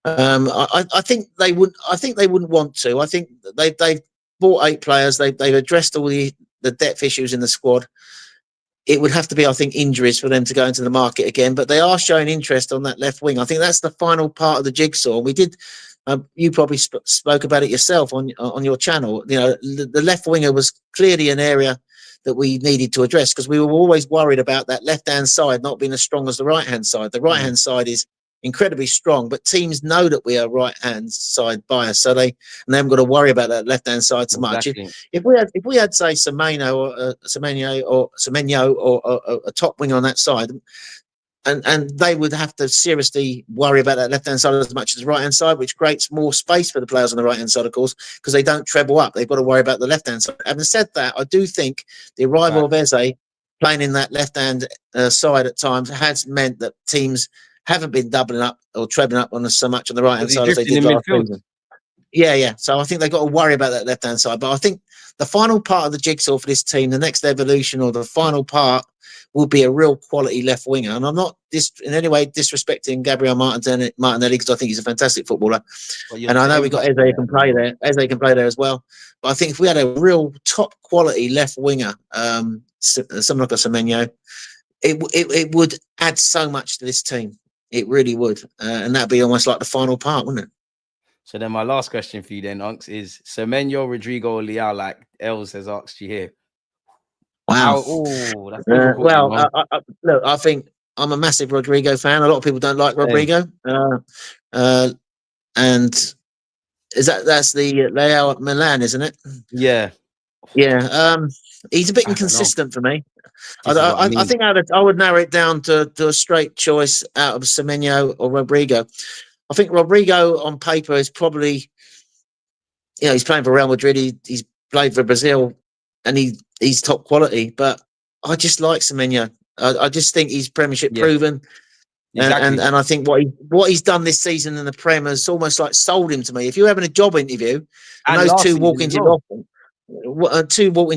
I think they would. I think they wouldn't want to. I think they've bought 8 players. They've addressed all the depth issues in the squad. It would have to be, I think, injuries for them to go into the market again. But they are showing interest on that left wing. I think that's the final part of the jigsaw. We did. You probably spoke about it yourself on your channel. The left winger was clearly an area that we needed to address because we were always worried about that left-hand side not being as strong as the right-hand side. The right-hand side is incredibly strong, but teams know that we are right-hand side biased, so they haven't got to worry about that left-hand side so much. If we had say Semenyo or a top wing on that side, and they would have to seriously worry about that left-hand side as much as the right-hand side, which creates more space for the players on the right-hand side, of course, because they don't treble up. They've got to worry about the left-hand side. Having said that, I do think the arrival of Eze playing in that left-hand side at times has meant that teams haven't been doubling up or trebling up on us so much on the right-hand side as they did last season. Yeah. So I think they've got to worry about that left-hand side. But I think the final part of the jigsaw for this team, the next evolution or the final part, will be a real quality left winger. And I'm not in any way disrespecting Gabriel Martinelli because I think he's a fantastic footballer. And I know we got Eze can play there. Eze can play there as well. But I think if we had a real top quality left winger, someone like a Semenyo, it would add so much to this team. It really would. And that'd be almost like the final part, wouldn't it? So then my last question for you then, Unks, is Semenyo, Rodrigo, or Leao, like Els has asked you here? Wow. That's difficult. Look, I think I'm a massive Rodrigo fan. A lot of people don't like Rodrigo. And that's the Leao at Milan, isn't it? Yeah. He's a bit inconsistent for me. I think I would narrow it down to a straight choice out of Semenyo or Rodrigo. I think Rodrigo on paper is probably, he's playing for Real Madrid. He's played for Brazil, and he's top quality. But I just like Semenyo. I just think he's Premiership proven. Exactly. And I think what he's done this season in the Prem has almost like sold him to me. If you're having a job interview and those two walk into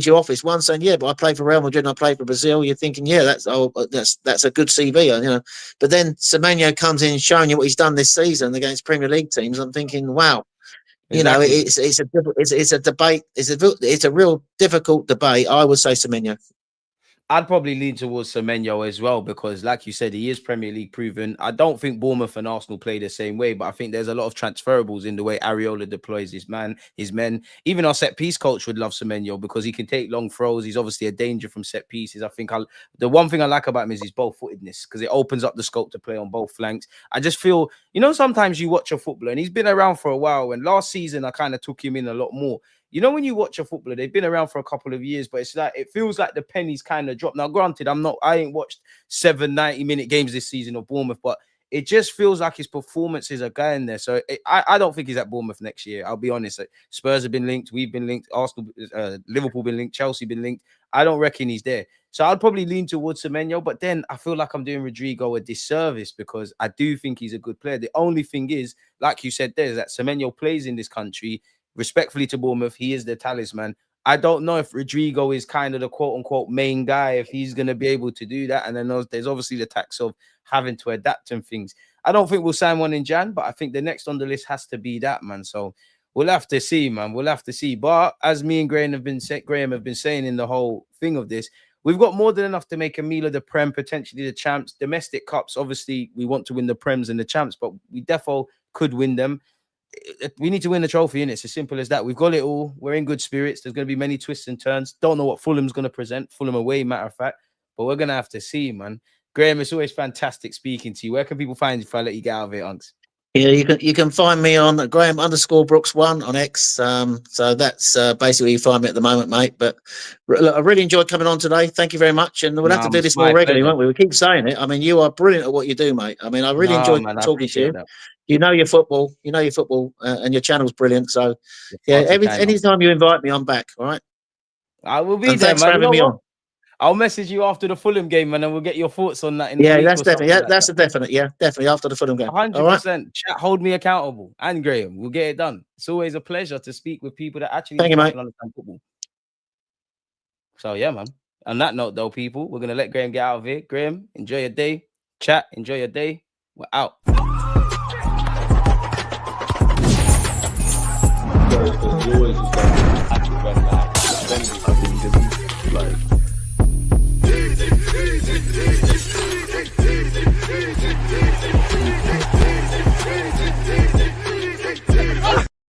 your office, one saying, "Yeah, but I play for Real Madrid and I play for Brazil," you're thinking, "Yeah, that's a good CV," But then Semenyo comes in showing you what he's done this season against Premier League teams. I'm thinking, wow. Exactly. It's a debate. It's a real difficult debate. I would say Semenyo. I'd probably lean towards Semenyo as well because, like you said, he is Premier League proven. I don't think Bournemouth and Arsenal play the same way, but I think there's a lot of transferables in the way Areola deploys his men. Even our set piece coach would love Semenyo because he can take long throws. He's obviously a danger from set pieces. I think the one thing I like about him is his ball-footedness because it opens up the scope to play on both flanks. I just feel, sometimes you watch a footballer and he's been around for a while. And last season, I kind of took him in a lot more. When you watch a footballer, they've been around for a couple of years, but it feels like the pennies kind of dropped. Now, granted, I ain't watched 7 90-minute games this season of Bournemouth, but it just feels like his performances are going there. So I don't think he's at Bournemouth next year. I'll be honest. Spurs have been linked. We've been linked. Arsenal, Liverpool been linked. Chelsea been linked. I don't reckon he's there. So I'd probably lean towards Semenyo, but then I feel like I'm doing Rodrigo a disservice because I do think he's a good player. The only thing is, like you said, there's that Semenyo plays in this country. Respectfully to Bournemouth, he is the talisman. I don't know if Rodrigo is kind of the quote-unquote main guy, if he's going to be able to do that. And then there's obviously the tax of having to adapt and things. I don't think we'll sign one in Jan, but I think the next on the list has to be that, man. So we'll have to see, man. We'll have to see. But as me and Graham have been saying in the whole thing of this, we've got more than enough to make a meal of the Prem, potentially the champs. Domestic cups, obviously, we want to win the Prems and the champs, but we defo could win them. We need to win the trophy, and it's as simple as that. We've got it all. We're in good spirits. There's going to be many twists and turns. Don't know what Fulham's going to present. Fulham away, matter of fact. But we're going to have to see, man. Graham, it's always fantastic speaking to you. Where can people find you if I let you get out of it, Unks? Yeah, you can find me on Graham_Brooks1 on X. So that's basically where you find me at the moment, mate. But look, I really enjoyed coming on today. Thank you very much. And we'll have to do this more regularly, won't we? We keep saying it. I mean, you are brilliant at what you do, mate. I mean, I really enjoyed talking to you. That. You know your football, and your channel's brilliant. So, anytime you invite me, I'm back. All right. I will be and there, thanks man. for having me on. I'll message you after the Fulham game, and then we'll get your thoughts on that. That's definitely. Yeah, that's a definite. Yeah, definitely after the Fulham game. 100%. Chat, hold me accountable, and Graham, we'll get it done. It's always a pleasure to speak with people that actually understand football. So yeah, man. On that note, though, people, we're gonna let Graham get out of here. Graham, enjoy your day. Chat, enjoy your day. We're out. Thank you very much.